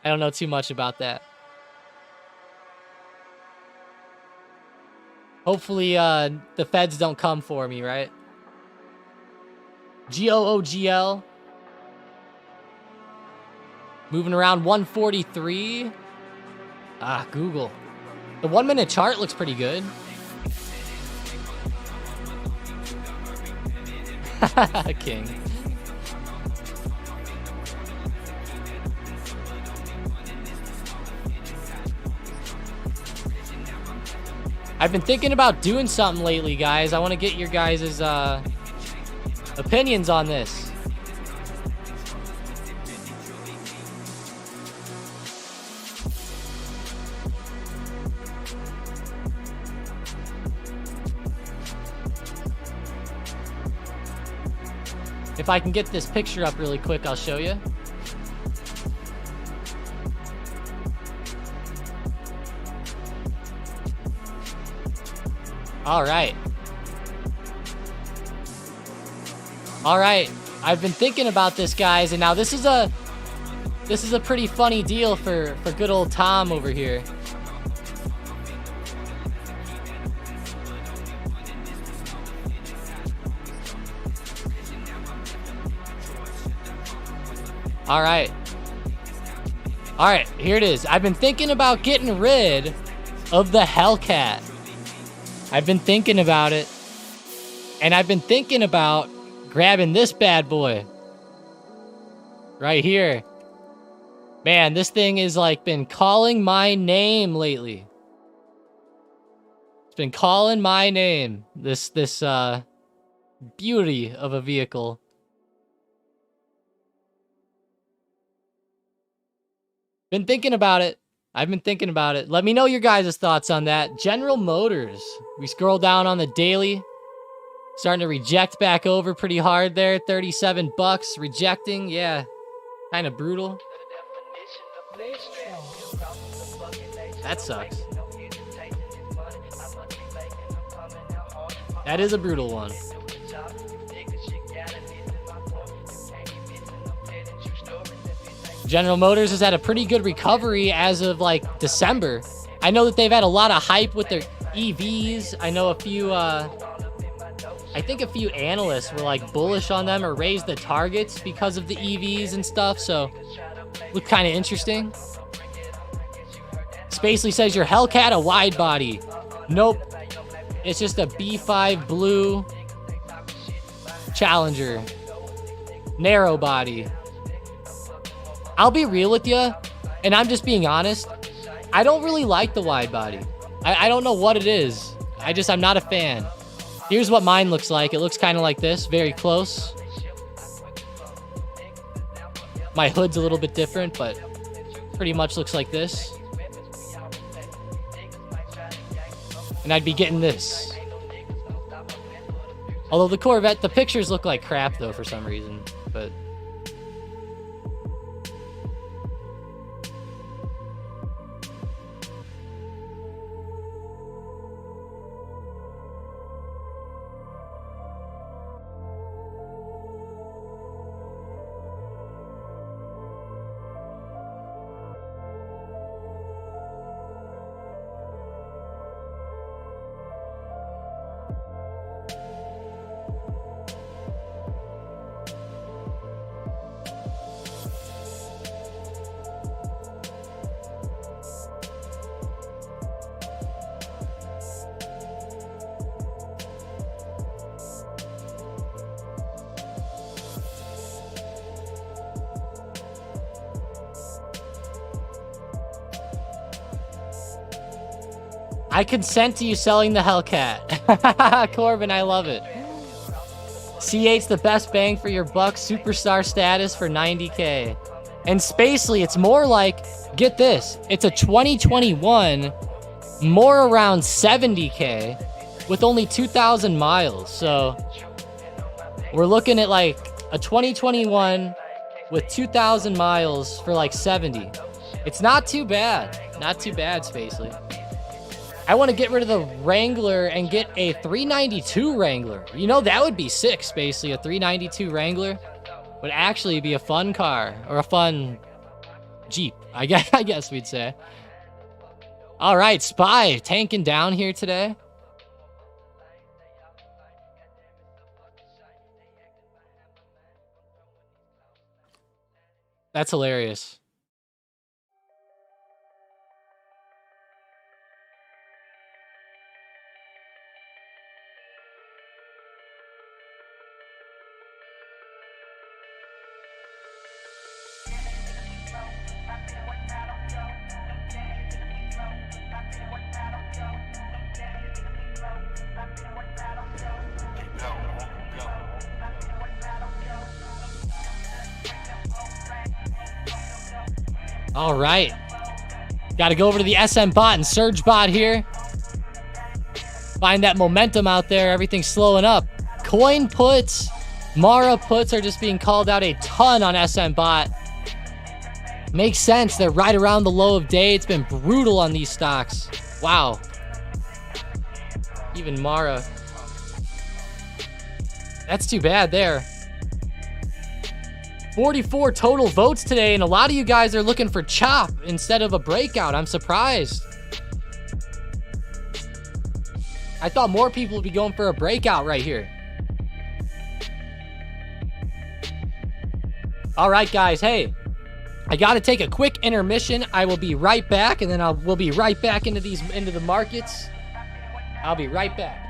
don't know too much about that. Hopefully, the feds don't come for me, right? GOOGL. Moving around 143. Ah, Google. The 1-minute chart looks pretty good. King. I've been thinking about doing something lately, guys. I want to get your guys' opinions on this. If I can get this picture up really quick, I'll show you. All right. All right. I've been thinking about this, guys, and now this is a pretty funny deal for good old Tom over here. All right. All right, here it is. I've been thinking about getting rid of the Hellcat. I've been thinking about it. And I've been thinking about grabbing this bad boy. Right here. Man, this thing is like been calling my name lately. It's been calling my name. This beauty of a vehicle. Been thinking about it. I've been thinking about it. Let me know your guys' thoughts on that. General Motors. We scroll down on the daily. Starting to reject back over pretty hard there. 37 bucks rejecting. Yeah. Kind of brutal. That sucks. That is a brutal one. General Motors has had a pretty good recovery as of like December. I know that they've had a lot of hype with their EVs. I know a few, I think a few analysts were like bullish on them or raised the targets because of the EVs and stuff. So look kind of interesting. Spacely says your Hellcat a wide body. Nope. It's just a B5 blue Challenger. Narrow body. I'll be real with you, and I'm just being honest. I don't really like the wide body. I don't know what it is. I'm not a fan. Here's what mine looks like. It looks kind of like this, very close. My hood's a little bit different, but pretty much looks like this. And I'd be getting this. Although the Corvette, the pictures look like crap though for some reason, but... I consent to you selling the Hellcat. Corbin, I love it. C8's the best bang for your buck. Superstar status for $90K. And Spacely, it's more like, get this, it's a 2021, more around 70K with only 2,000 miles. So we're looking at like a 2021 with 2,000 miles for like 70. It's not too bad. Not too bad, Spacely. I want to get rid of the Wrangler and get a 392 Wrangler. You know, that would be sick, Spacely. A 392 Wrangler would actually be a fun car, or a fun Jeep, I guess we'd say. All right, Spy tanking down here today. That's hilarious. All right. Got to go over to the SM bot and Surge bot here. Find that momentum out there. Everything's slowing up. Coin puts, Mara puts are just being called out a ton on SM bot. Makes sense. They're right around the low of day. It's been brutal on these stocks. Wow. Even Mara. That's too bad there. 44 total votes today, and a lot of you guys are looking for chop instead of a breakout. I'm surprised. I thought more people would be going for a breakout right here. All right, guys. Hey, I got to take a quick intermission. I will be right back, and then we'll be right back into the markets. I'll be right back.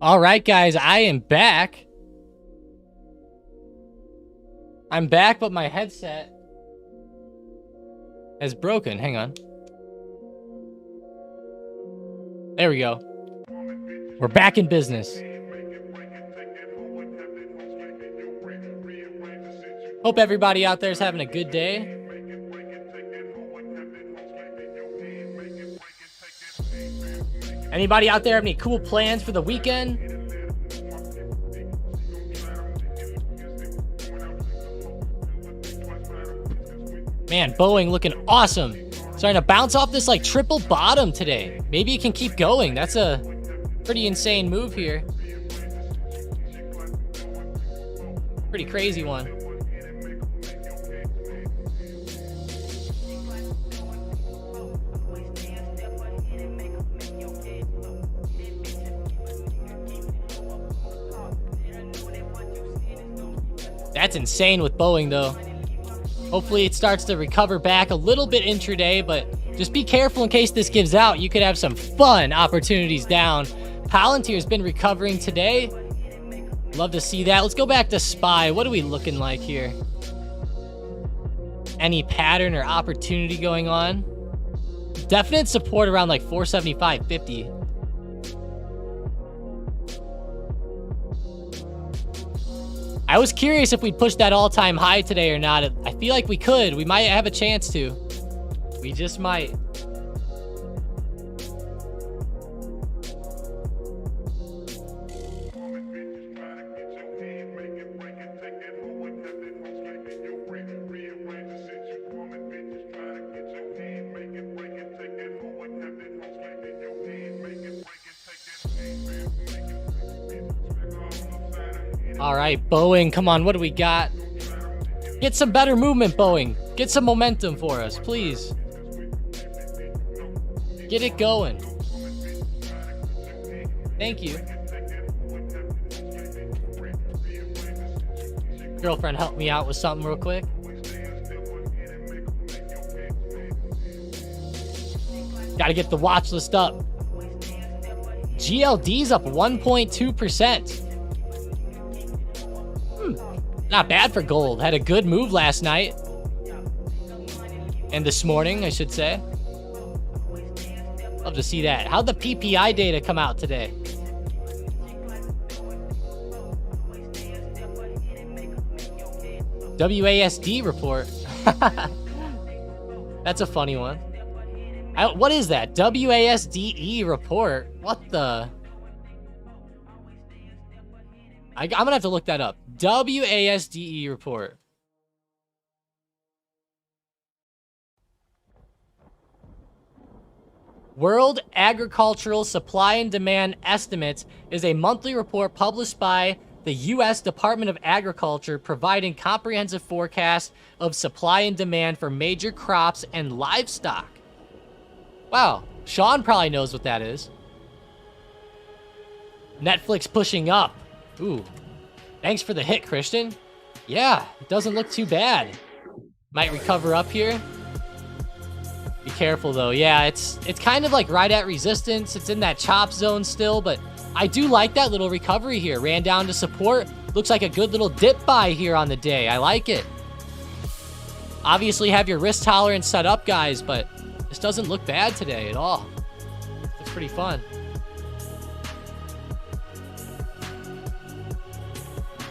All right, guys, I am back. I'm back, but my headset is broken. Hang on. There we go. We're back in business. Hope everybody out there is having a good day. Anybody out there have any cool plans for the weekend? Man, Boeing looking awesome. Starting to bounce off this like triple bottom today. Maybe it can keep going. That's a pretty insane move here. Pretty crazy one. That's insane with Boeing, though. Hopefully it starts to recover back a little bit intraday, but just be careful in case this gives out. You could have some fun opportunities down. Palantir's been recovering today. Love to see that. Let's go back to SPY. What are we looking like here? Any pattern or opportunity going on? Definite support around like 475.50. I was curious if we'd push that all-time high today or not. I feel like we could. We might have a chance to. We just might. All right, Boeing, come on, what do we got? Get some better movement, Boeing. Get some momentum for us, please. Get it going. Thank you. Girlfriend, help me out with something real quick. Gotta get the watch list up. GLD's up 1.2%. Not bad for gold. Had a good move last night. And this morning, I should say. Love to see that. How'd the PPI data come out today? WASD report. That's a funny one. What is that? WASDE report? What the? I'm gonna have to look that up. WASDE report. World Agricultural Supply and Demand Estimates is a monthly report published by the U.S. Department of Agriculture providing comprehensive forecasts of supply and demand for major crops and livestock. Wow, Sean probably knows what that is. Netflix pushing up. Ooh, thanks for the hit, Christian. Yeah, it doesn't look too bad. Might recover up here. Be careful though. Yeah, it's kind of like right at resistance. It's in that chop zone still, but I do like that little recovery here. Ran down to support. Looks like a good little dip buy here on the day. I like it. Obviously have your risk tolerance set up, guys, but this doesn't look bad today at all. Looks pretty fun.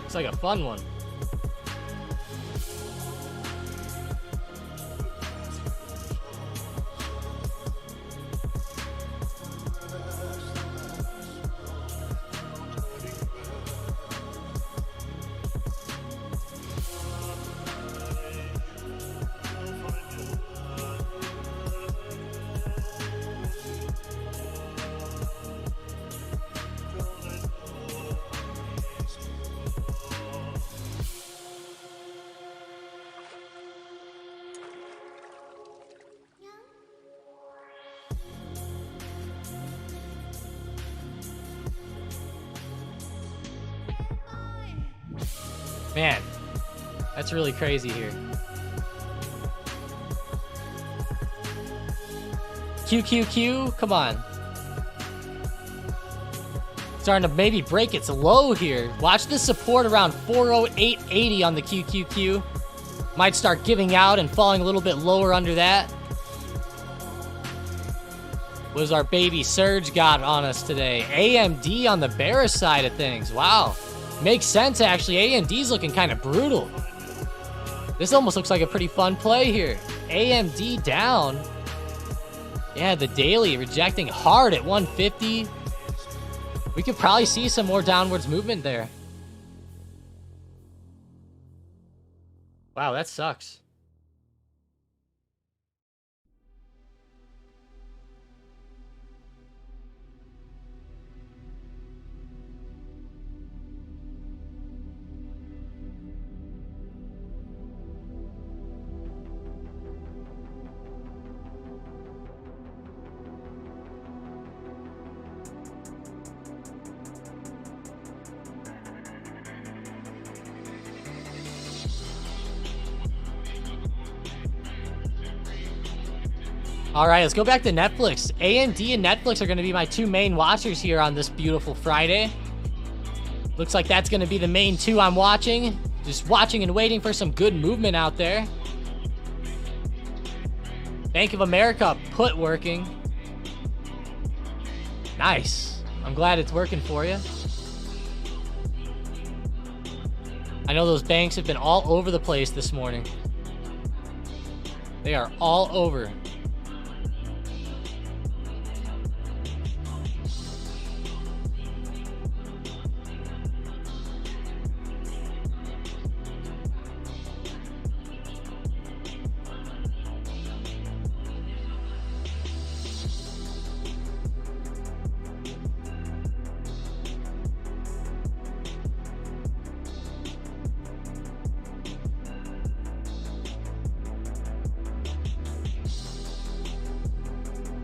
Looks like a fun one. Man, that's really crazy here. QQQ, come on. Starting to maybe break its low here. Watch this support around 408.80 on the QQQ. Might start giving out and falling a little bit lower under that. What does our baby Surge got on us today? AMD on the bearish side of things. Wow. Makes sense, actually. AMD's looking kind of brutal. This almost looks like a pretty fun play here. AMD down. Yeah, the daily rejecting hard at 150. We could probably see some more downwards movement there. Wow, that sucks. All right, let's go back to Netflix. AMD and Netflix are going to be my two main watchers here on this beautiful Friday. Looks like that's going to be the main two I'm watching. Just watching and waiting for some good movement out there. Bank of America put working. Nice. I'm glad it's working for you. I know those banks have been all over the place this morning. They are all over.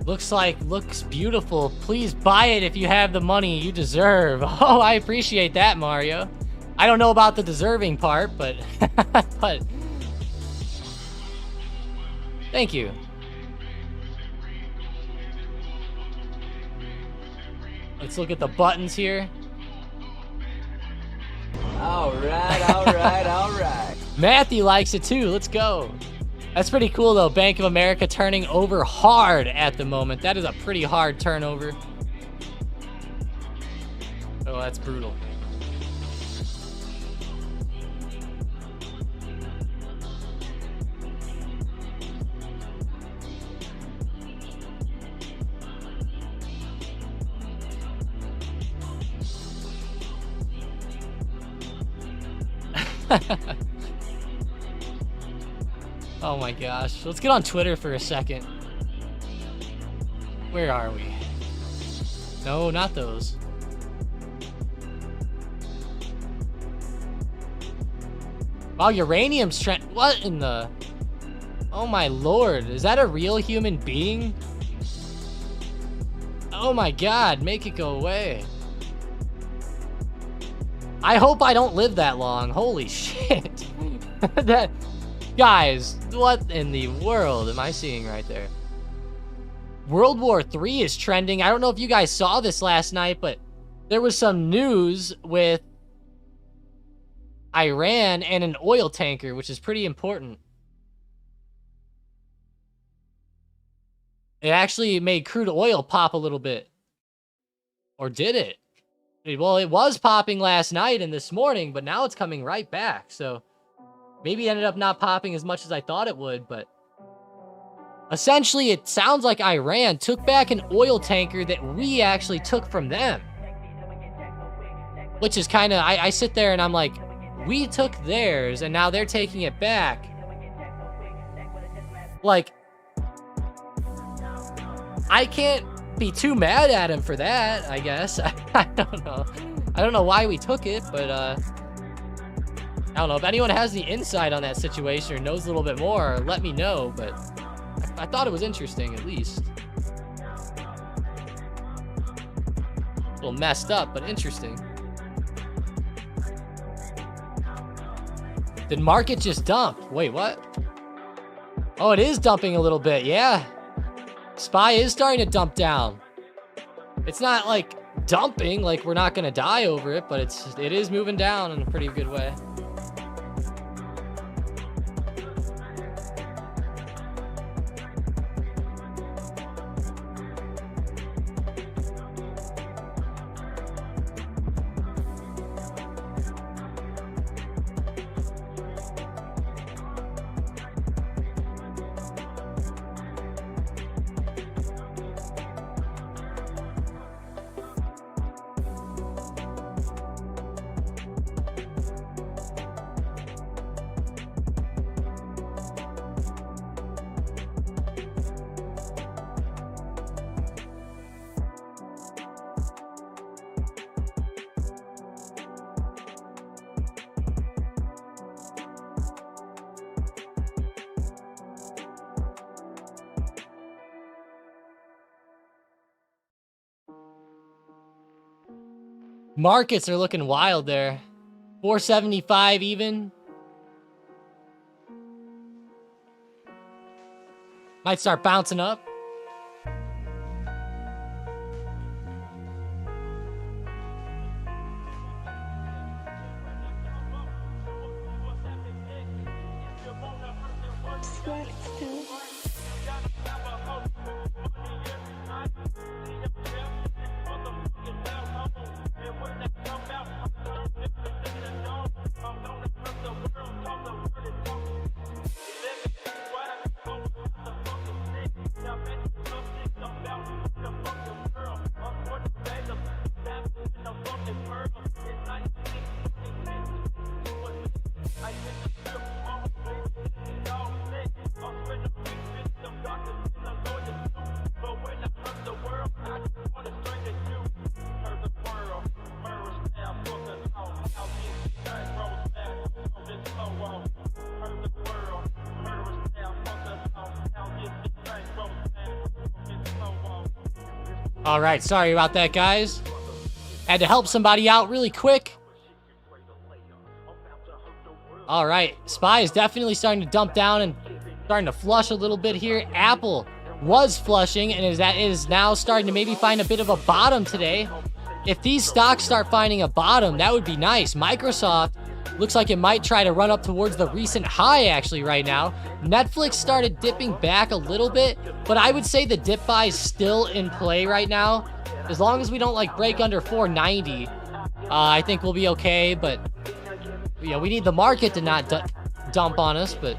Looks beautiful. Please buy it if you have the money you deserve. Oh, I appreciate that, Mario. I don't know about the deserving part, but but thank you. Let's look at the buttons here. All right. Matthew likes it too. Let's go. That's pretty cool though. Bank of America turning over hard at the moment. That is a pretty hard turnover. Oh, that's brutal. Oh my gosh. Let's get on Twitter for a second. Where are we? No, not those. Wow, uranium's trend. What in the... Oh my lord. Is that a real human being? Oh my god, make it go away. I hope I don't live that long. Holy shit. That... Guys, what in the world am I seeing right there? World War III is trending. I don't know if you guys saw this last night, but there was some news with Iran and an oil tanker, which is pretty important. It actually made crude oil pop a little bit. Or did it? Well, it was popping last night and this morning, but now it's coming right back, so... Maybe it ended up not popping as much as I thought it would, but... Essentially, it sounds like Iran took back an oil tanker that we actually took from them. Which is kind of... I sit there and I'm like, we took theirs, and now they're taking it back. Like... I can't be too mad at him for that, I guess. I don't know. I don't know why we took it, but, I don't know. If anyone has the insight on that situation or knows a little bit more, let me know, but I thought it was interesting, at least. A little messed up, but interesting. Did market just dump? Wait, what? Oh, it is dumping a little bit, yeah. SPY is starting to dump down. It's not, like, dumping, like we're not gonna die over it, but it is moving down in a pretty good way. Markets are looking wild there. 475 even. Might start bouncing up. All right, sorry about that, guys. Had to help somebody out really quick. All right, SPY is definitely starting to dump down and starting to flush a little bit here. Apple was flushing and is now starting to maybe find a bit of a bottom today. If these stocks start finding a bottom, that would be nice. Microsoft looks like it might try to run up towards the recent high actually right now. Netflix started dipping back a little bit, but I would say the dip buy is still in play right now. As long as we don't like break under 490, I think we'll be okay. But yeah, we need the market to not dump on us, but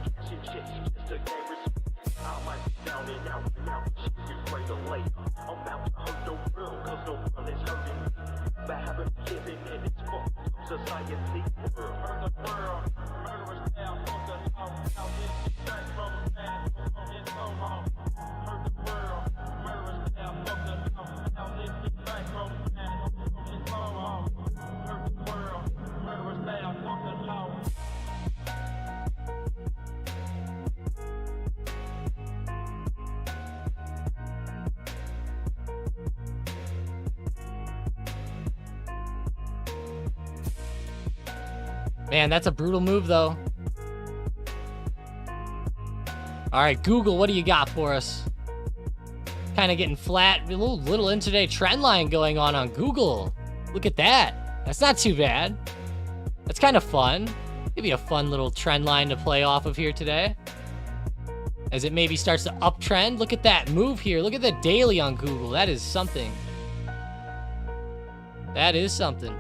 man, that's a brutal move, though. All right, Google, what do you got for us? Kind of getting flat. A little intraday trend line going on Google. Look at that. That's not too bad. That's kind of fun. Maybe a fun little trend line to play off of here today. As it maybe starts to uptrend. Look at that move here. Look at the daily on Google. That is something. That is something.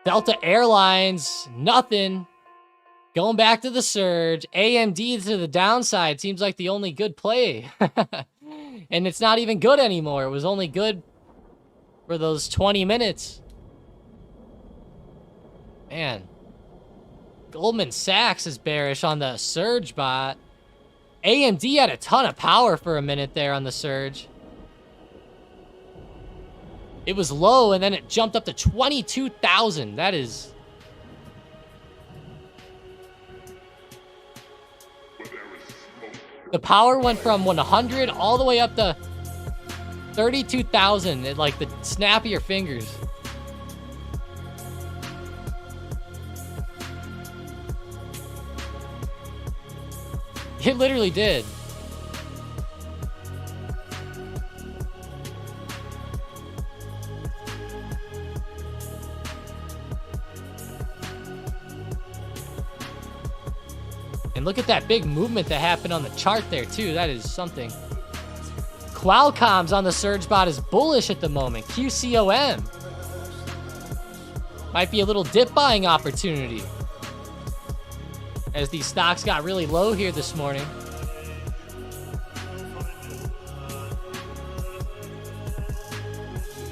Delta Airlines, nothing. Going back to the surge. AMD to the downside seems like the only good play. And it's not even good anymore. It was only good for those 20 minutes. Man. Goldman Sachs is bearish on the surge bot. AMD had a ton of power for a minute there on the surge. It was low, and then it jumped up to 22,000. That is... The power went from 100 all the way up to 32,000 at, like, the snap of your fingers. It literally did. And look at that big movement that happened on the chart there, too. That is something. Qualcomm's on the surge bot is bullish at the moment. QCOM. Might be a little dip buying opportunity. As these stocks got really low here this morning.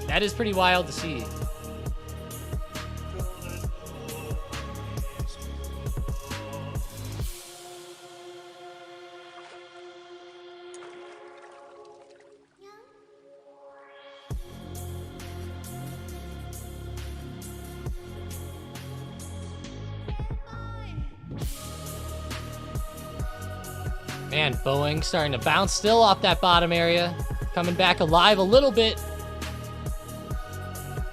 That is pretty wild to see. Man, Boeing starting to bounce still off that bottom area. Coming back alive a little bit.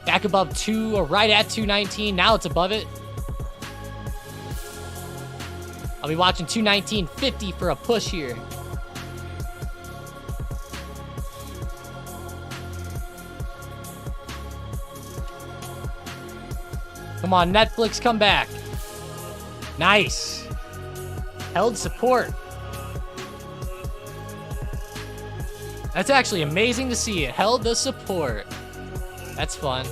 Back above 2 or right at 219. Now it's above it. I'll be watching 219.50 for a push here. Come on, Netflix, come back. Nice. Held support. That's actually amazing to see. It held the support. That's fun.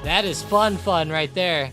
That is fun right there.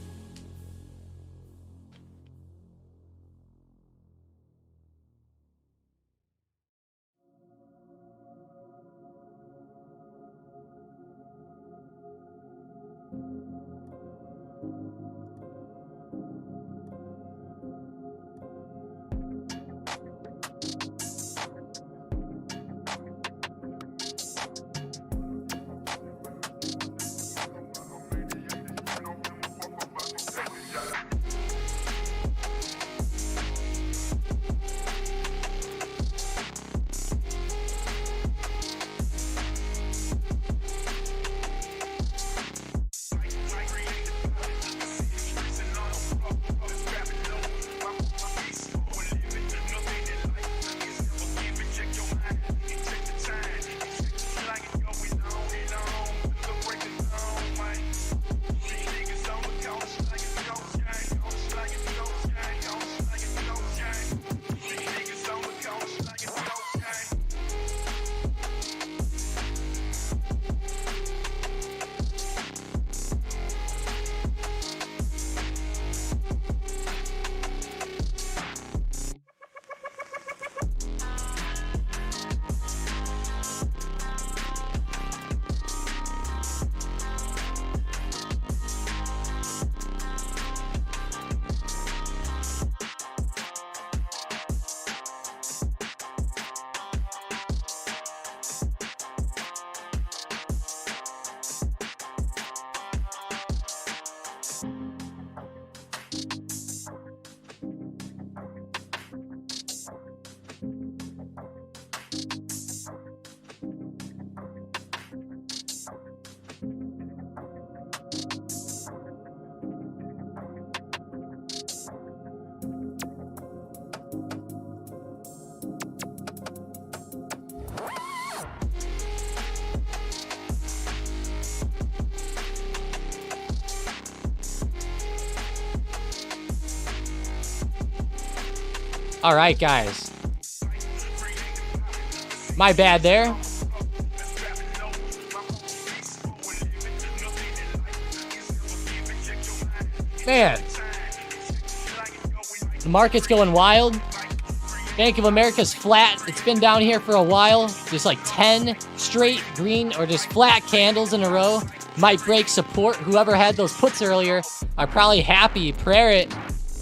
All right, guys. My bad there. Man. The market's going wild. Bank of America's flat. It's been down here for a while. Just like 10 straight green or just flat candles in a row. Might break support. Whoever had those puts earlier are probably happy. Prayer it.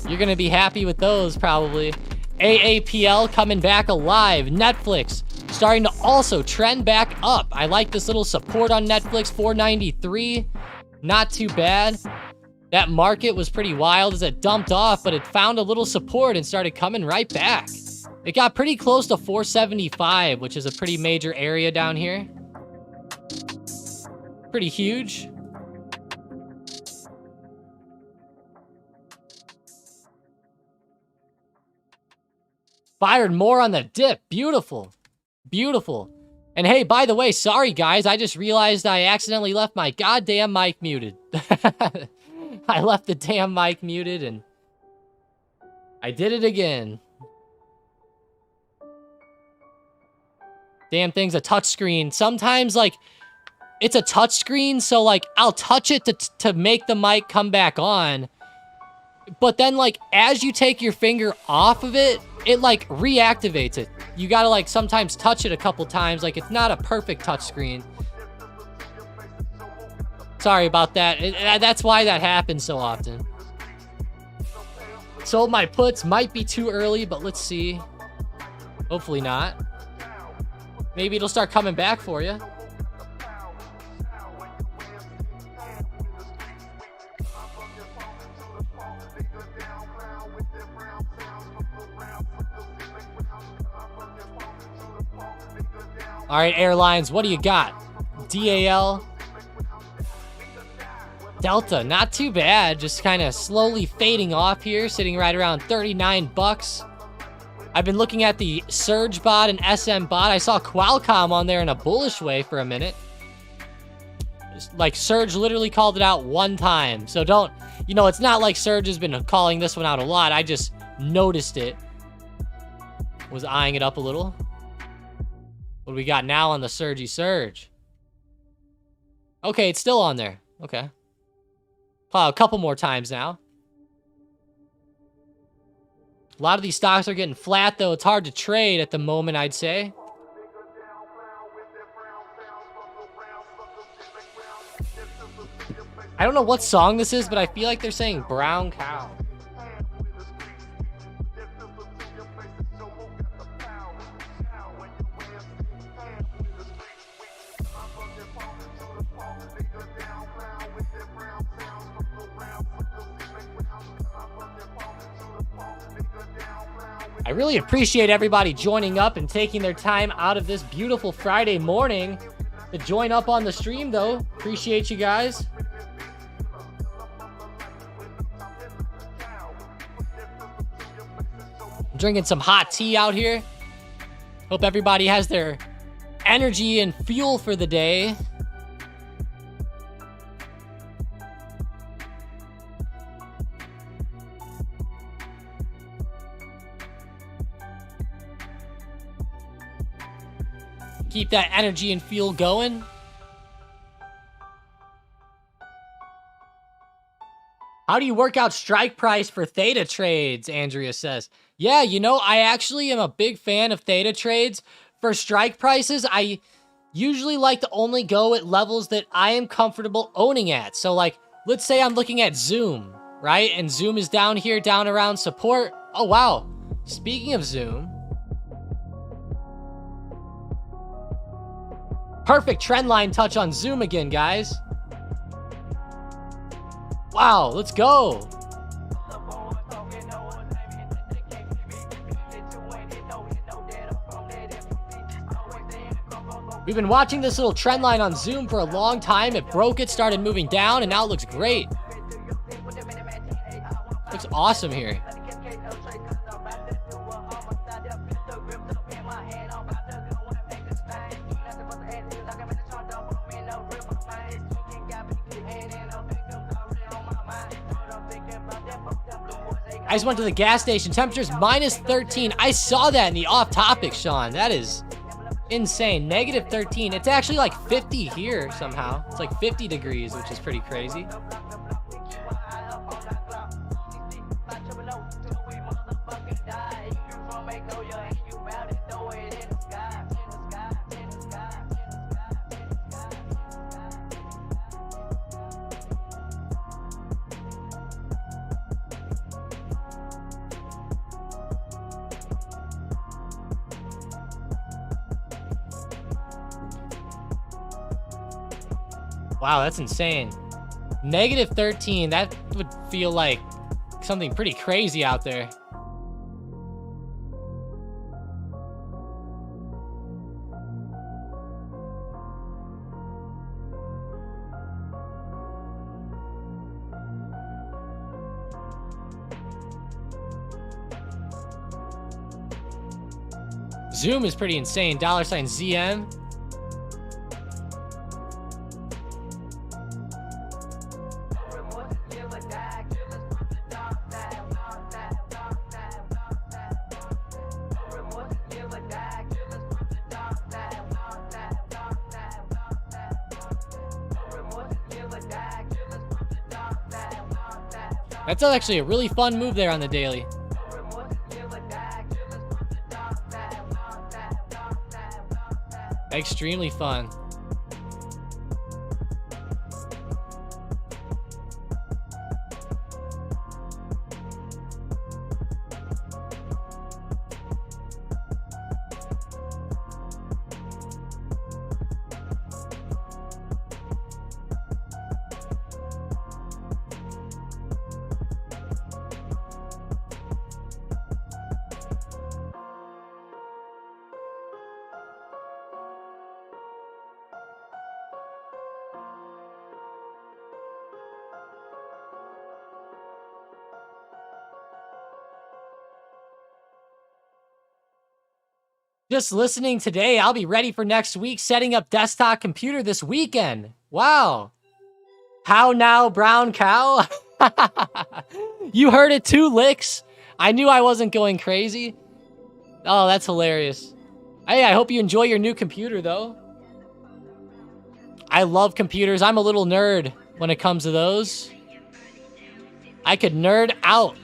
You're going to be happy with those probably. AAPL coming back alive. Netflix starting to also trend back up. I like this little support on Netflix, 493. Not too bad. That market was pretty wild as it dumped off, but it found a little support and started coming right back. It got pretty close to 475, which is a pretty major area down here. Pretty huge. Fired more on the dip. Beautiful. Beautiful. And hey, by the way, sorry guys, I just realized I accidentally left my goddamn mic muted. I left the damn mic muted and I did it again. Damn thing's a touchscreen. Sometimes, like, it's a touchscreen, so, like, I'll touch it to make the mic come back on. But then, like, as you take your finger off of it, it, like, reactivates it. You gotta, like, sometimes touch it a couple times. Like, it's not a perfect touchscreen. Sorry about that. That's why that happens so often. Sold my puts. Might be too early, but let's see. Hopefully not. Maybe it'll start coming back for you. All right, airlines, what do you got? DAL. Delta, not too bad. Just kind of slowly fading off here, sitting right around 39 bucks. I've been looking at the Surge bot and SM bot. I saw Qualcomm on there in a bullish way for a minute. Like, Surge literally called it out one time. So don't, you know, it's not like Surge has been calling this one out a lot. I just noticed it. Was eyeing it up a little. What do we got now on the Surgy Surge? Okay, it's still on there. Okay. A couple more times now. A lot of these stocks are getting flat, though. It's hard to trade at the moment, I'd say. I don't know what song this is, but I feel like they're saying brown cow. I really appreciate everybody joining up and taking their time out of this beautiful Friday morning to join up on the stream, though. Appreciate you guys. I'm drinking some hot tea out here. Hope everybody has their energy and fuel for the day. Keep that energy and fuel going. How do you work out strike price for theta trades? Andrea says. Yeah, you know, I actually am a big fan of theta trades. For strike prices, I usually like to only go at levels that I am comfortable owning at. So, like, let's say I'm looking at Zoom, right? And Zoom is down here, down around support. Oh, wow. Speaking of Zoom. Perfect trend line touch on Zoom again, guys. Wow, let's go. We've been watching this little trend line on Zoom for a long time. It broke it, started moving down, and now it looks great. Looks awesome here. I just went to the gas station. Temperature's minus 13. I saw that in the off topic, Sean. That is insane. Negative 13. It's actually like 50 here somehow. It's like 50 degrees, which is pretty crazy. Wow, that's insane. Negative 13, that would feel like something pretty crazy out there. Zoom is pretty insane. $ZM. That's actually a really fun move there on the daily. Extremely fun. Just listening today, I'll be ready for next week, setting up desktop computer this weekend. Wow. How now, brown cow? You heard it too, Licks. I knew I wasn't going crazy. Oh, that's hilarious. Hey, I hope you enjoy your new computer, though. I love computers. I'm a little nerd when it comes to those. I could nerd out.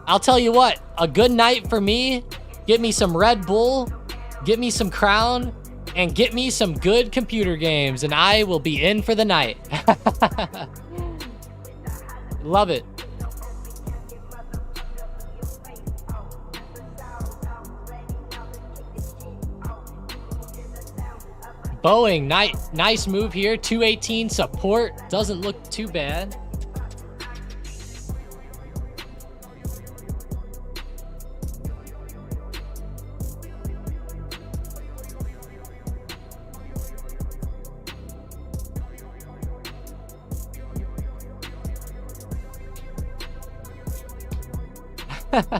I'll tell you what, a good night for me. Get me some Red Bull, get me some Crown, and get me some good computer games, and I will be in for the night. Love it. Boeing, nice move here. 218 support, doesn't look too bad.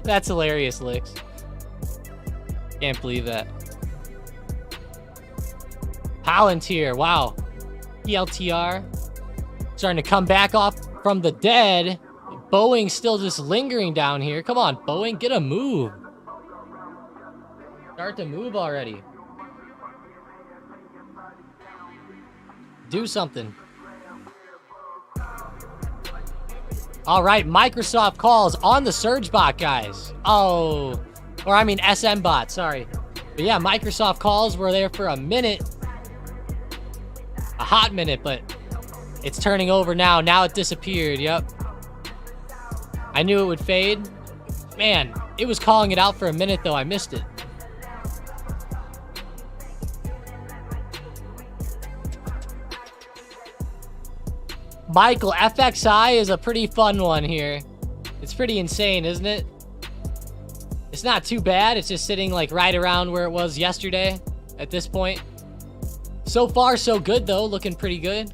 That's hilarious, Licks. Can't believe that. Palantir, wow. PLTR. Starting to come back off from the dead. Boeing still just lingering down here. Come on, Boeing, get a move. Start to move already. Do something. All right, Microsoft calls on the Surge bot, guys. Oh, or I mean SM bot, sorry. But yeah, Microsoft calls were there for a minute. A hot minute, but it's turning over now. Now it disappeared, yep. I knew it would fade. Man, it was calling it out for a minute, though. I missed it. Michael, FXI is a pretty fun one here. It's pretty insane, isn't it? It's not too bad. It's just sitting like right around where it was yesterday. at this point. So far, so good, though. Looking pretty good.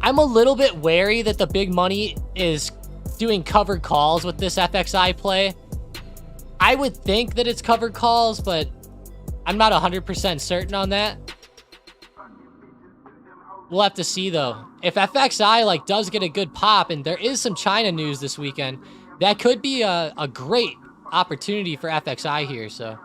I'm a little bit wary that the big money is doing covered calls with this FXI play. I would think that it's covered calls, but I'm not 100% certain on that. We'll have to see, though. If FXI, like, does get a good pop, and there is some China news this weekend, that could be a great opportunity for FXI here, so...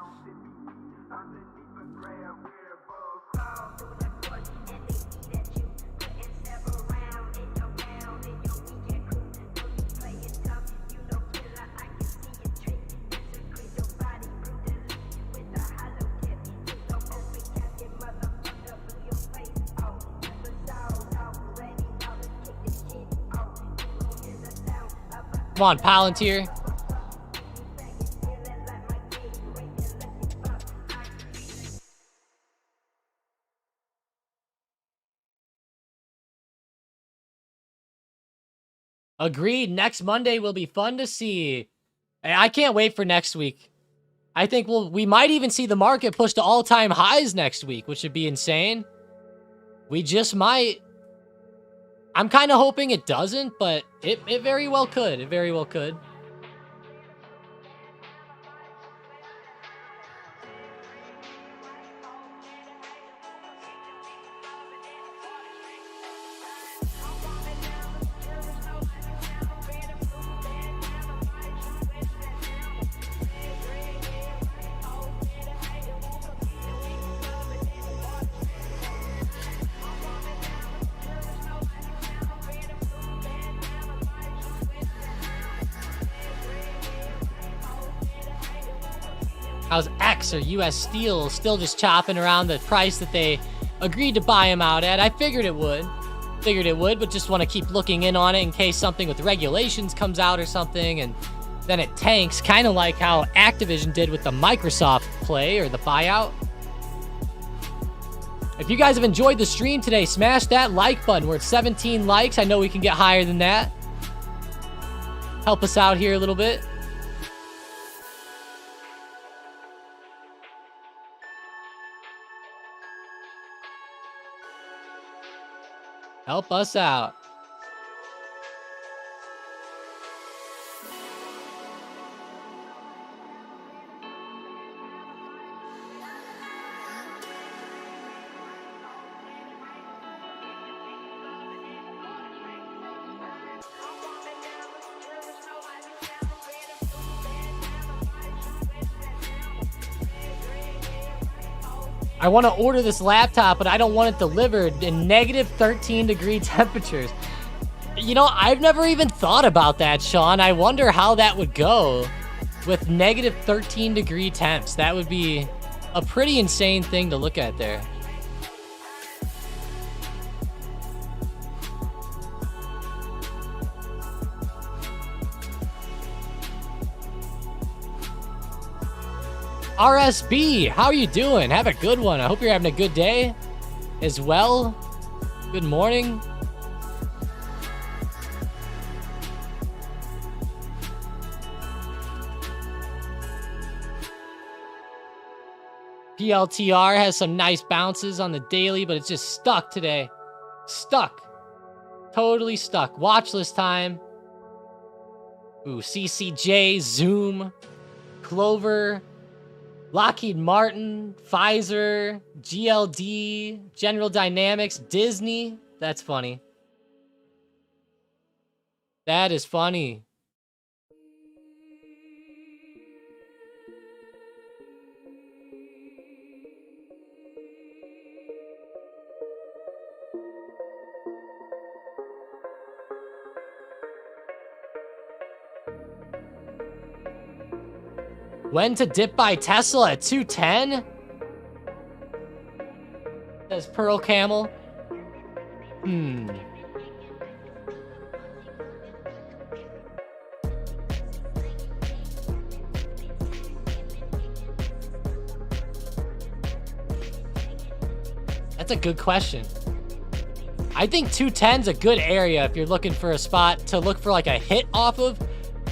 Come on, Palantir. Agreed. Next Monday will be fun to see. I can't wait for next week. I think we might even see the market push to all-time highs next week, which would be insane. We just might. I'm kind of hoping it doesn't, but it very well could. It very well could. How's X or US Steel still just chopping around the price that they agreed to buy him out at? I figured it would. But just want to keep looking in on it in case something with regulations comes out or something, and then it tanks, kind of like how Activision did with the Microsoft play or the buyout. If you guys have enjoyed the stream today, smash that like button. We're at 17 likes. I know we can get higher than that. Help us out here a little bit. Help us out. I want to order this laptop, but I don't want it delivered in negative 13-degree temperatures. You know, I've never even thought about that, Sean. I wonder how that would go with negative 13-degree temps. That would be a pretty insane thing to look at there. RSB, how are you doing? Have a good one. I hope you're having a good day as well. Good morning. PLTR has some nice bounces on the daily, but it's just stuck today. Stuck. Totally stuck. Watch list time. Ooh, CCJ, Zoom, Clover, Lockheed Martin, Pfizer, GLD, General Dynamics, Disney. That's funny. That is funny. When to dip by Tesla at 210? Says Pearl Camel. That's a good question. I think 210's a good area if you're looking for a spot to look for like a hit off of.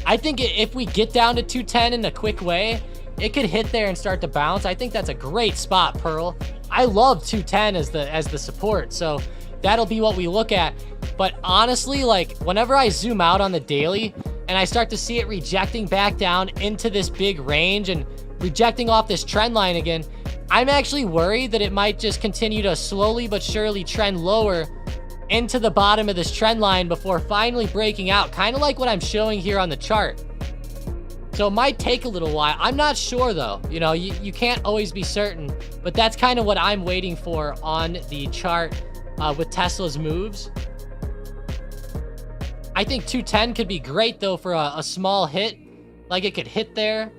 I think if we get down to 210 in a quick way, it could hit there and start to bounce. I think that's a great spot, Pearl. I love 210 as the support, so that'll be what we look at. But honestly, like, whenever I zoom out on the daily and I start to see it rejecting back down into this big range and rejecting off this trend line again, I'm actually worried that it might just continue to slowly but surely trend lower into the bottom of this trend line before finally breaking out, kind of like what I'm showing here on the chart. So it might take a little while. I'm not sure, though. You know, you can't always be certain, but that's kind of what I'm waiting for on the chart with Tesla's moves. I think 210 could be great, though, for a small hit. Like, it could hit there,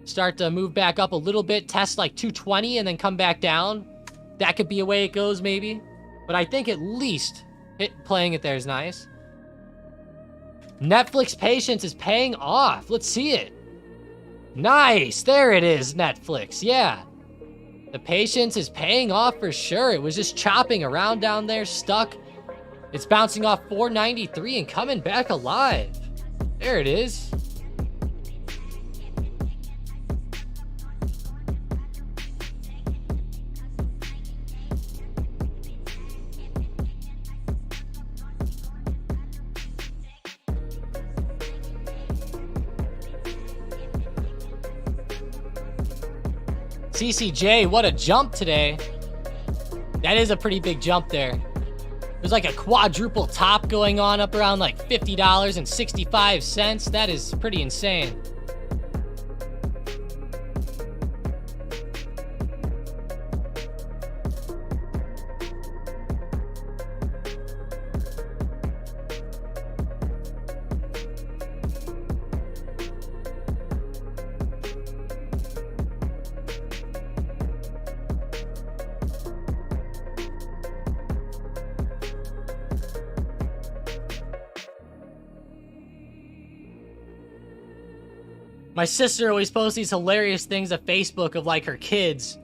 start to move back up a little bit, test like 220, and then come back down. That could be a way it goes, maybe. But I think at least playing it there is nice. Netflix patience is paying off. Let's see it. Nice. There it is, Netflix. Yeah. The patience is paying off for sure. It was just chopping around down there, stuck. It's bouncing off 493 and coming back alive. There it is. CCJ, what a jump today. That is a pretty big jump there. There's like a quadruple top going on up around like $50.65. That is pretty insane. My sister always posts these hilarious things on Facebook of like her kids.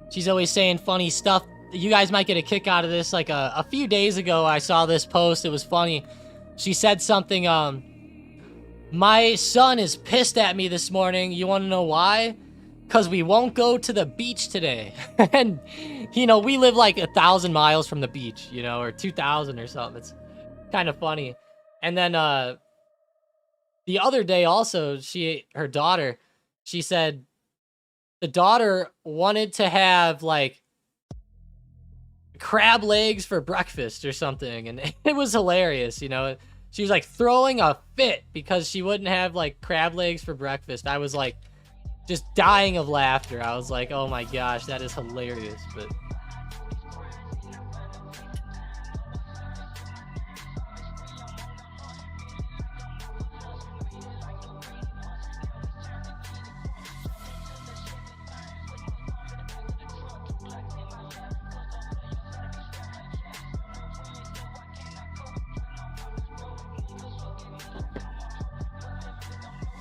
She's always saying funny stuff. You guys might get a kick out of this. Like a few days ago, I saw this post. It was funny. She said something, my son is pissed at me this morning. You want to know why? Because we won't go to the beach today. And, you know, we live like 1,000 miles from the beach, you know, or 2,000 or something. It's kind of funny. And then, the other day also, her daughter, she said the daughter wanted to have like crab legs for breakfast or something. And it was hilarious, you know. She was like throwing a fit because she wouldn't have like crab legs for breakfast. I was like just dying of laughter. I was like, oh my gosh, that is hilarious. But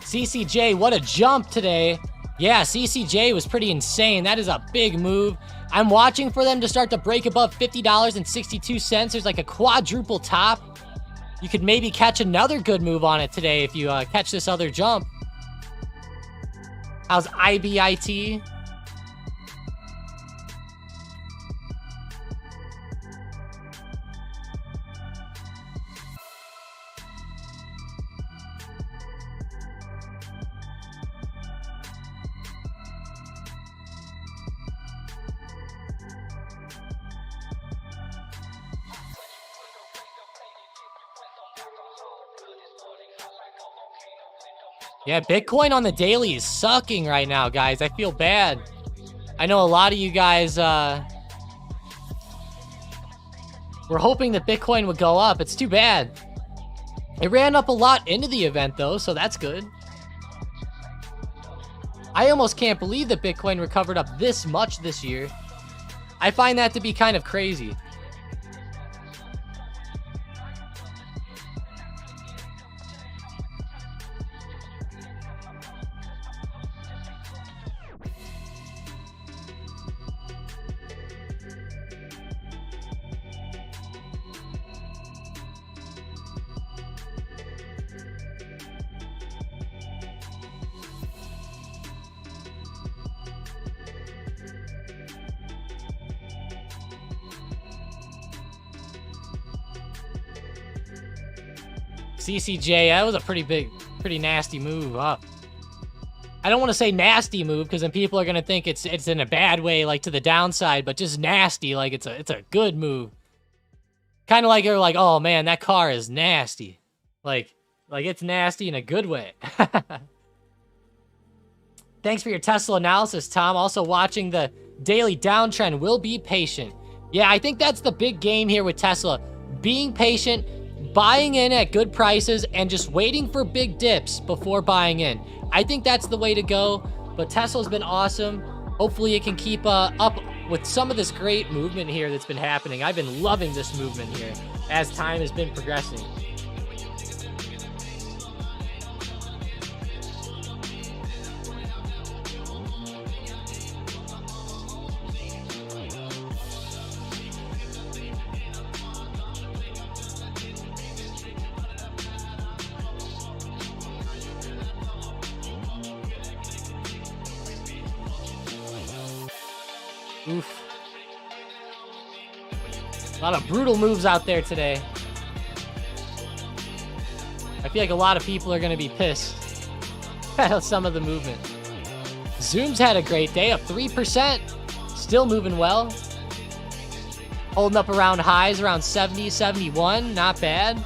CCJ, what a jump today. Yeah, CCJ was pretty insane. That is a big move. I'm watching for them to start to break above $50.62. There's like a quadruple top. You could maybe catch another good move on it today if you catch this other jump. How's IBIT? Yeah, Bitcoin on the daily is sucking right now, guys. I feel bad. I know a lot of you guys were hoping that Bitcoin would go up. It's too bad. It ran up a lot into the event, though, so that's good. I almost can't believe that Bitcoin recovered up this much this year. I find that to be kind of crazy. CCJ, that was a pretty nasty move, huh? I don't want to say nasty move because then people are gonna think it's in a bad way, like to the downside, but just nasty, like it's a good move. Kind of like you're like, oh man, that car is nasty, like it's nasty in a good way. Thanks for your Tesla analysis, Tom. Also watching the daily downtrend. Will be patient. Yeah, I think that's the big game here with Tesla. Being patient, buying in at good prices, and just waiting for big dips before buying in. I think that's the way to go, but Tesla's been awesome. Hopefully it can keep up with some of this great movement here that's been happening. I've been loving this movement here as time has been progressing. Oof. A lot of brutal moves out there today. I feel like a lot of people are going to be pissed at some of the movement. Zoom's had a great day, up 3%. Still moving well. Holding up around highs, around 70, 71. Not bad.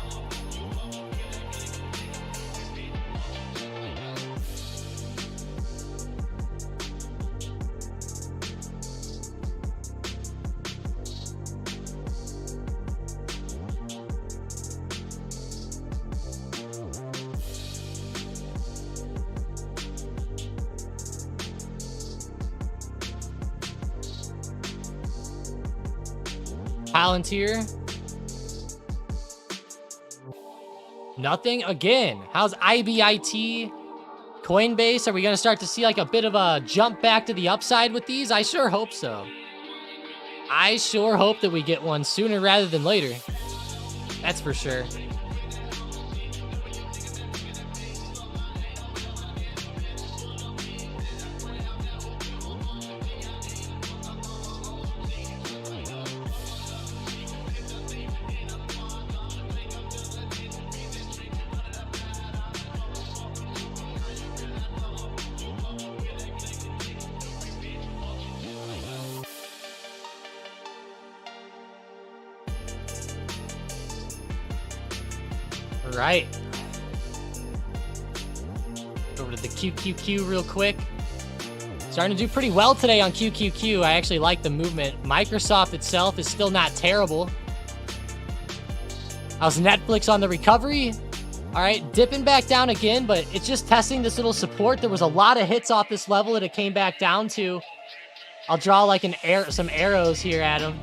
Palantir. Nothing again. How's IBIT? Coinbase? Are we going to start to see like a bit of a jump back to the upside with these? I sure hope so. I sure hope that we get one sooner rather than later. That's for sure. Right. Over to the QQQ real quick. Starting to do pretty well today on QQQ. I actually like the movement. Microsoft itself is still not terrible. How's Netflix on the recovery? All right, dipping back down again, but it's just testing this little support. There was a lot of hits off this level that it came back down to. I'll draw like some arrows here at them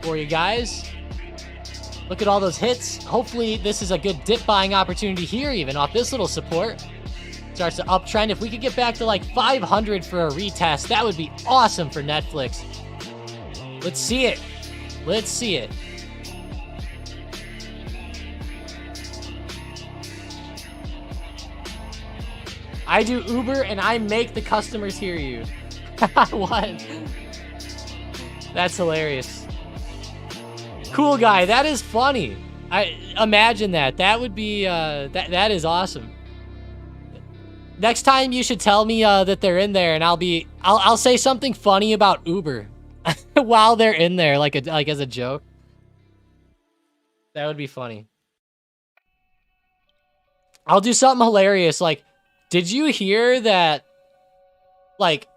for you guys. Look at all those hits. Hopefully this is a good dip buying opportunity here even off this little support. Starts to uptrend. If we could get back to like 500 for a retest, that would be awesome for Netflix. Let's see it. Let's see it. I do Uber and I make the customers hear you. What? That's hilarious. Cool guy, that is funny. I imagine that. That would be that is awesome. Next time you should tell me that they're in there, and I'll say something funny about Uber while they're in there, like as a joke. That would be funny. I'll do something hilarious. Like, did you hear that? Like,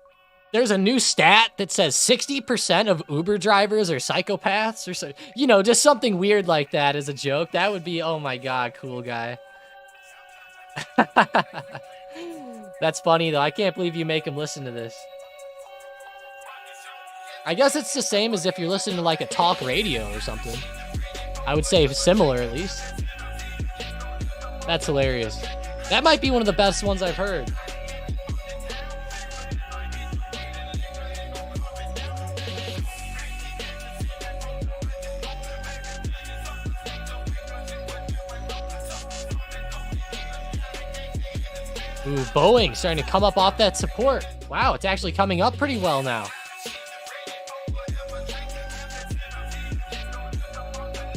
there's a new stat that says 60% of Uber drivers are psychopaths or so, you know, just something weird like that as a joke. That would be, oh my God, cool guy. That's funny though. I can't believe you make him listen to this. I guess it's the same as if you're listening to like a talk radio or something. I would say similar at least. That's hilarious. That might be one of the best ones I've heard. Ooh, Boeing starting to come up off that support. Wow, it's actually coming up pretty well now.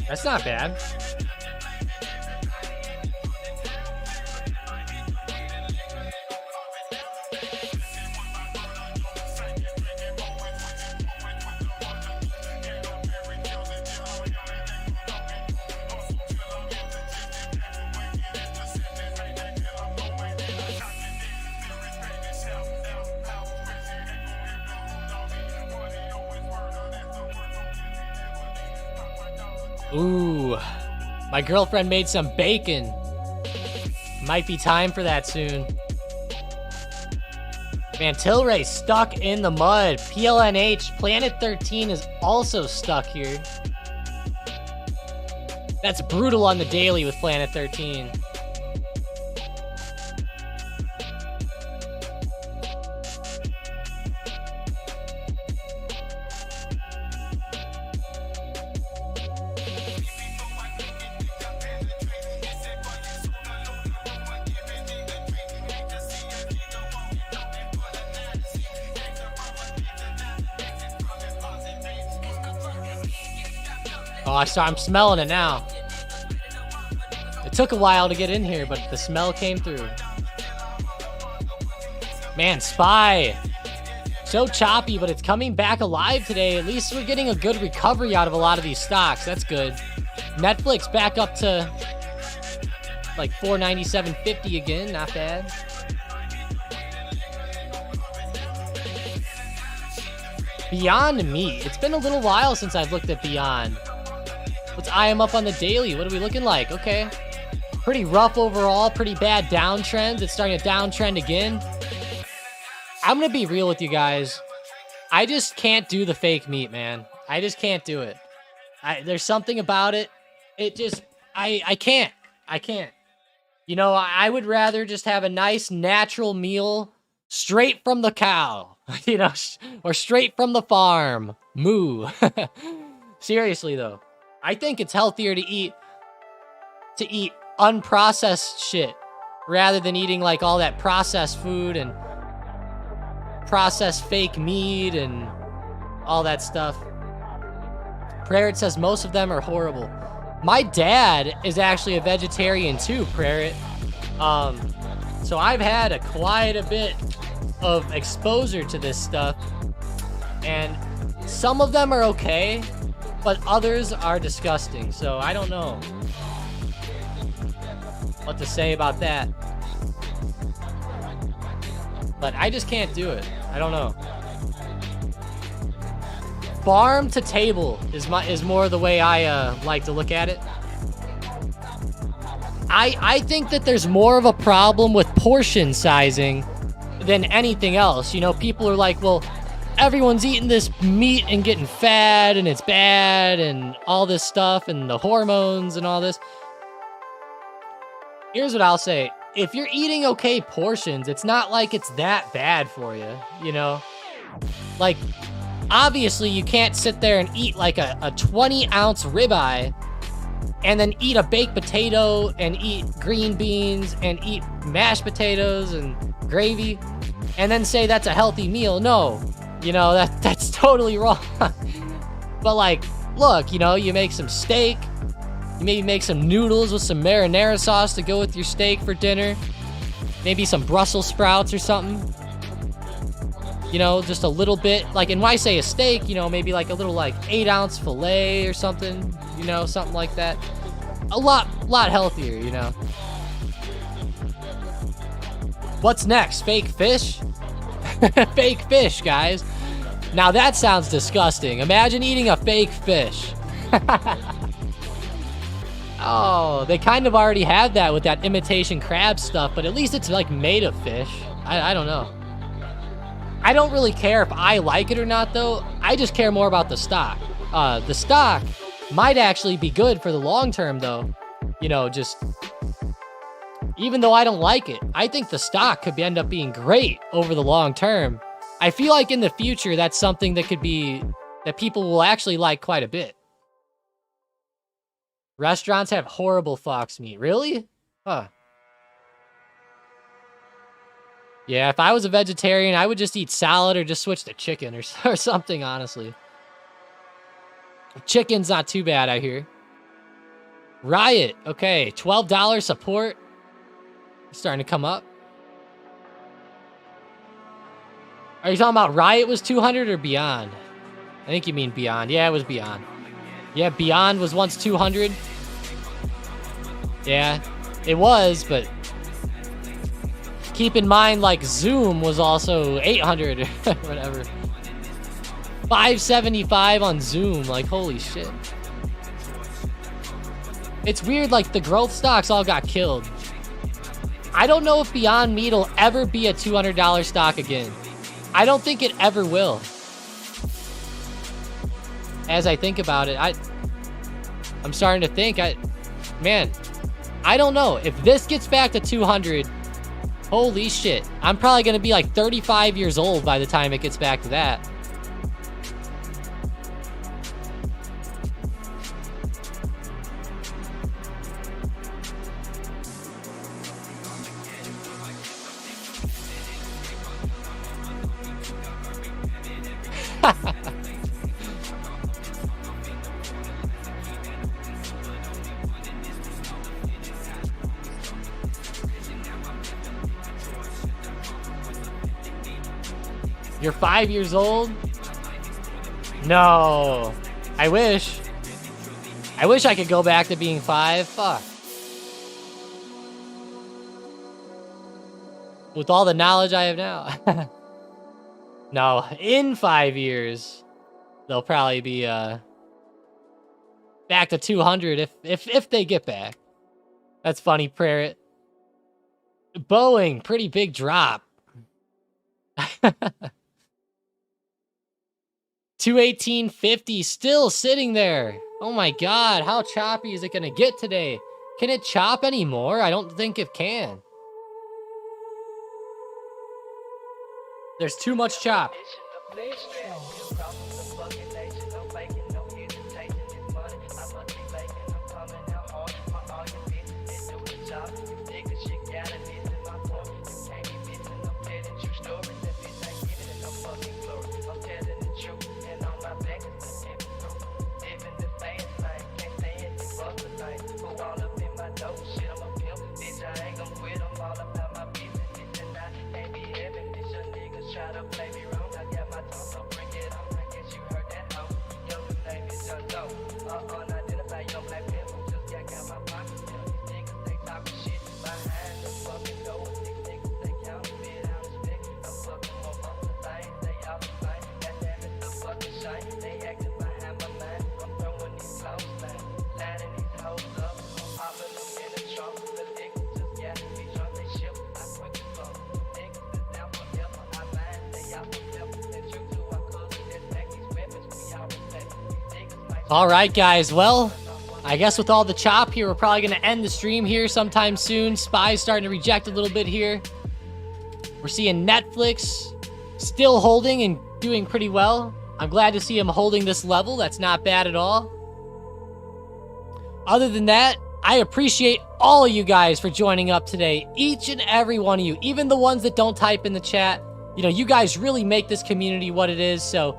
That's not bad. Ooh, my girlfriend made some bacon. Might be time for that soon. Man, Tilray stuck in the mud. PLNH, Planet 13 is also stuck here. That's brutal on the daily with Planet 13. Oh, I'm smelling it now. It took a while to get in here, but the smell came through. Man, SPY. So choppy, but it's coming back alive today. At least we're getting a good recovery out of a lot of these stocks. That's good. Netflix back up to like $497.50 again. Not bad. Beyond Meat. It's been a little while since I've looked at Beyond. Let's eye them up on the daily. What are we looking like? Okay. Pretty rough overall. Pretty bad downtrends. It's starting to downtrend again. I'm going to be real with you guys. I just can't do the fake meat, man. I just can't do it. There's something about it. It just... I can't. I can't. You know, I would rather just have a nice natural meal straight from the cow. You know, or straight from the farm. Moo. Seriously, though. I think it's healthier to eat unprocessed shit rather than eating like all that processed food and processed fake meat and all that stuff. Prarit says most of them are horrible. My dad is actually a vegetarian too, Prarit. So I've had quite a bit of exposure to this stuff, and some of them are okay, but others are disgusting. So I don't know what to say about that. But I just can't do it. I don't know. Farm to table is more the way I like to look at it. I think that there's more of a problem with portion sizing than anything else. You know, people are like, well, everyone's eating this meat and getting fat and it's bad and all this stuff and the hormones and all this. Here's what I'll say. If you're eating okay portions, it's not like it's that bad for you, you know? Like, obviously you can't sit there and eat like a 20-ounce ribeye and then eat a baked potato and eat green beans and eat mashed potatoes and gravy and then say that's a healthy meal. No, you know, that's totally wrong. But like, look, you know, you make some steak, you maybe make some noodles with some marinara sauce to go with your steak for dinner, maybe some Brussels sprouts or something, you know, just a little bit. Like, and when I say a steak, you know, maybe like a little like 8-ounce filet or something, you know, something like that. A lot healthier, you know. What's next? Fake fish? Fake fish, guys. Now that sounds disgusting. Imagine eating a fake fish. Oh, they kind of already have that with that imitation crab stuff, but at least it's like made of fish. I don't know. I don't really care if I like it or not, though. I just care more about the stock. The stock might actually be good for the long term, though. You know, just... even though I don't like it, I think the stock could end up being great over the long term. I feel like in the future, that's something that could be... that people will actually like quite a bit. Restaurants have horrible fox meat. Really? Huh. Yeah, if I was a vegetarian, I would just eat salad or just switch to chicken or something, honestly. Chicken's not too bad, I hear. Riot. Okay, $12 support. Starting to come up. Are you talking about Riot was 200 or Beyond? I think you mean Beyond. Yeah, it was Beyond. Yeah, Beyond was once 200. Yeah, it was, but keep in mind, like, Zoom was also 800 or whatever. 575 on Zoom, like, holy shit. It's weird, like, the growth stocks all got killed. I don't know if Beyond Meat will ever be a $200 stock again. I don't think it ever will. As I think about it, I'm starting to think, man, I don't know. If this gets back to 200, holy shit. I'm probably going to be like 35 years old by the time it gets back to that. You're 5 years old? No. I wish. I wish I could go back to being 5. Fuck. With all the knowledge I have now. No, in 5 years, they'll probably be back to 200 if they get back. That's funny, Parrot. Boeing, pretty big drop. 218.50 still sitting there. Oh my god, how choppy is it gonna get today? Can it chop anymore? I don't think it can. There's too much chop. All right, guys. Well, I guess with all the chop here, we're probably going to end the stream here sometime soon. SPY's starting to reject a little bit here. We're seeing Netflix still holding and doing pretty well. I'm glad to see him holding this level. That's not bad at all. Other than that, I appreciate all of you guys for joining up today. Each and every one of you, even the ones that don't type in the chat. You know, you guys really make this community what it is, so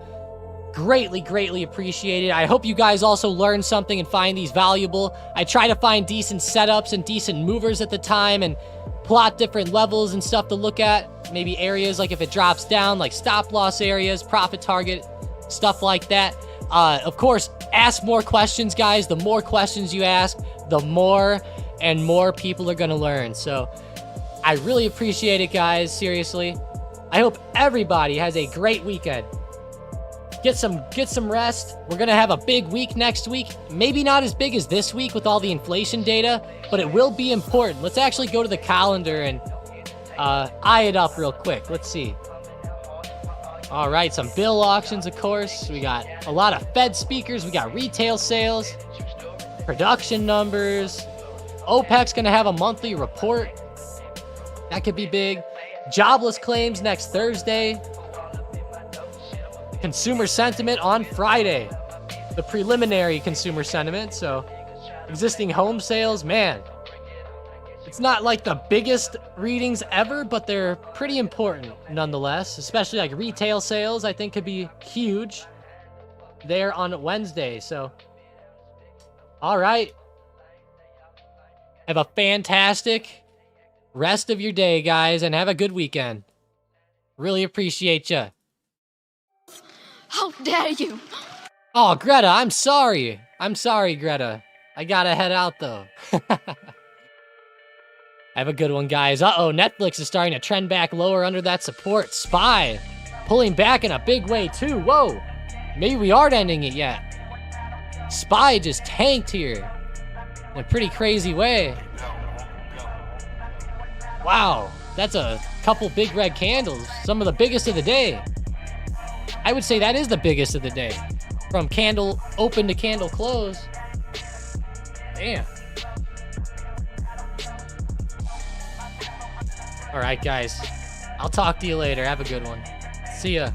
greatly, greatly appreciated. I hope you guys also learn something and find these valuable. I try to find decent setups and decent movers at the time and plot different levels and stuff to look at. Maybe areas like if it drops down, like stop loss areas, profit target, stuff like that. Of course, ask more questions, guys. The more questions you ask, the more and more people are going to learn. So I really appreciate it, guys. Seriously. I hope everybody has a great weekend. Get some rest. We're going to have a big week next week. Maybe not as big as this week with all the inflation data, but it will be important. Let's actually go to the calendar and eye it up real quick. Let's see. All right, some bill auctions, of course. We got a lot of Fed speakers. We got retail sales, production numbers. OPEC's going to have a monthly report. That could be big. Jobless claims next Thursday. Consumer sentiment on Friday. The preliminary consumer sentiment. So existing home sales, man. It's not like the biggest readings ever, but they're pretty important nonetheless. Especially like retail sales, I think could be huge there on Wednesday. So, all right. Have a fantastic rest of your day, guys, and have a good weekend. Really appreciate you. How dare you! Oh, Greta, I'm sorry. I'm sorry, Greta. I gotta head out, though. Have a good one, guys. Uh-oh, Netflix is starting to trend back lower under that support. SPY pulling back in a big way, too. Whoa. Maybe we aren't ending it yet. SPY just tanked here. in a pretty crazy way. Wow, that's a couple big red candles. Some of the biggest of the day. I would say that is the biggest of the day. From candle open to candle close. Damn. All right, guys. I'll talk to you later. Have a good one. See ya.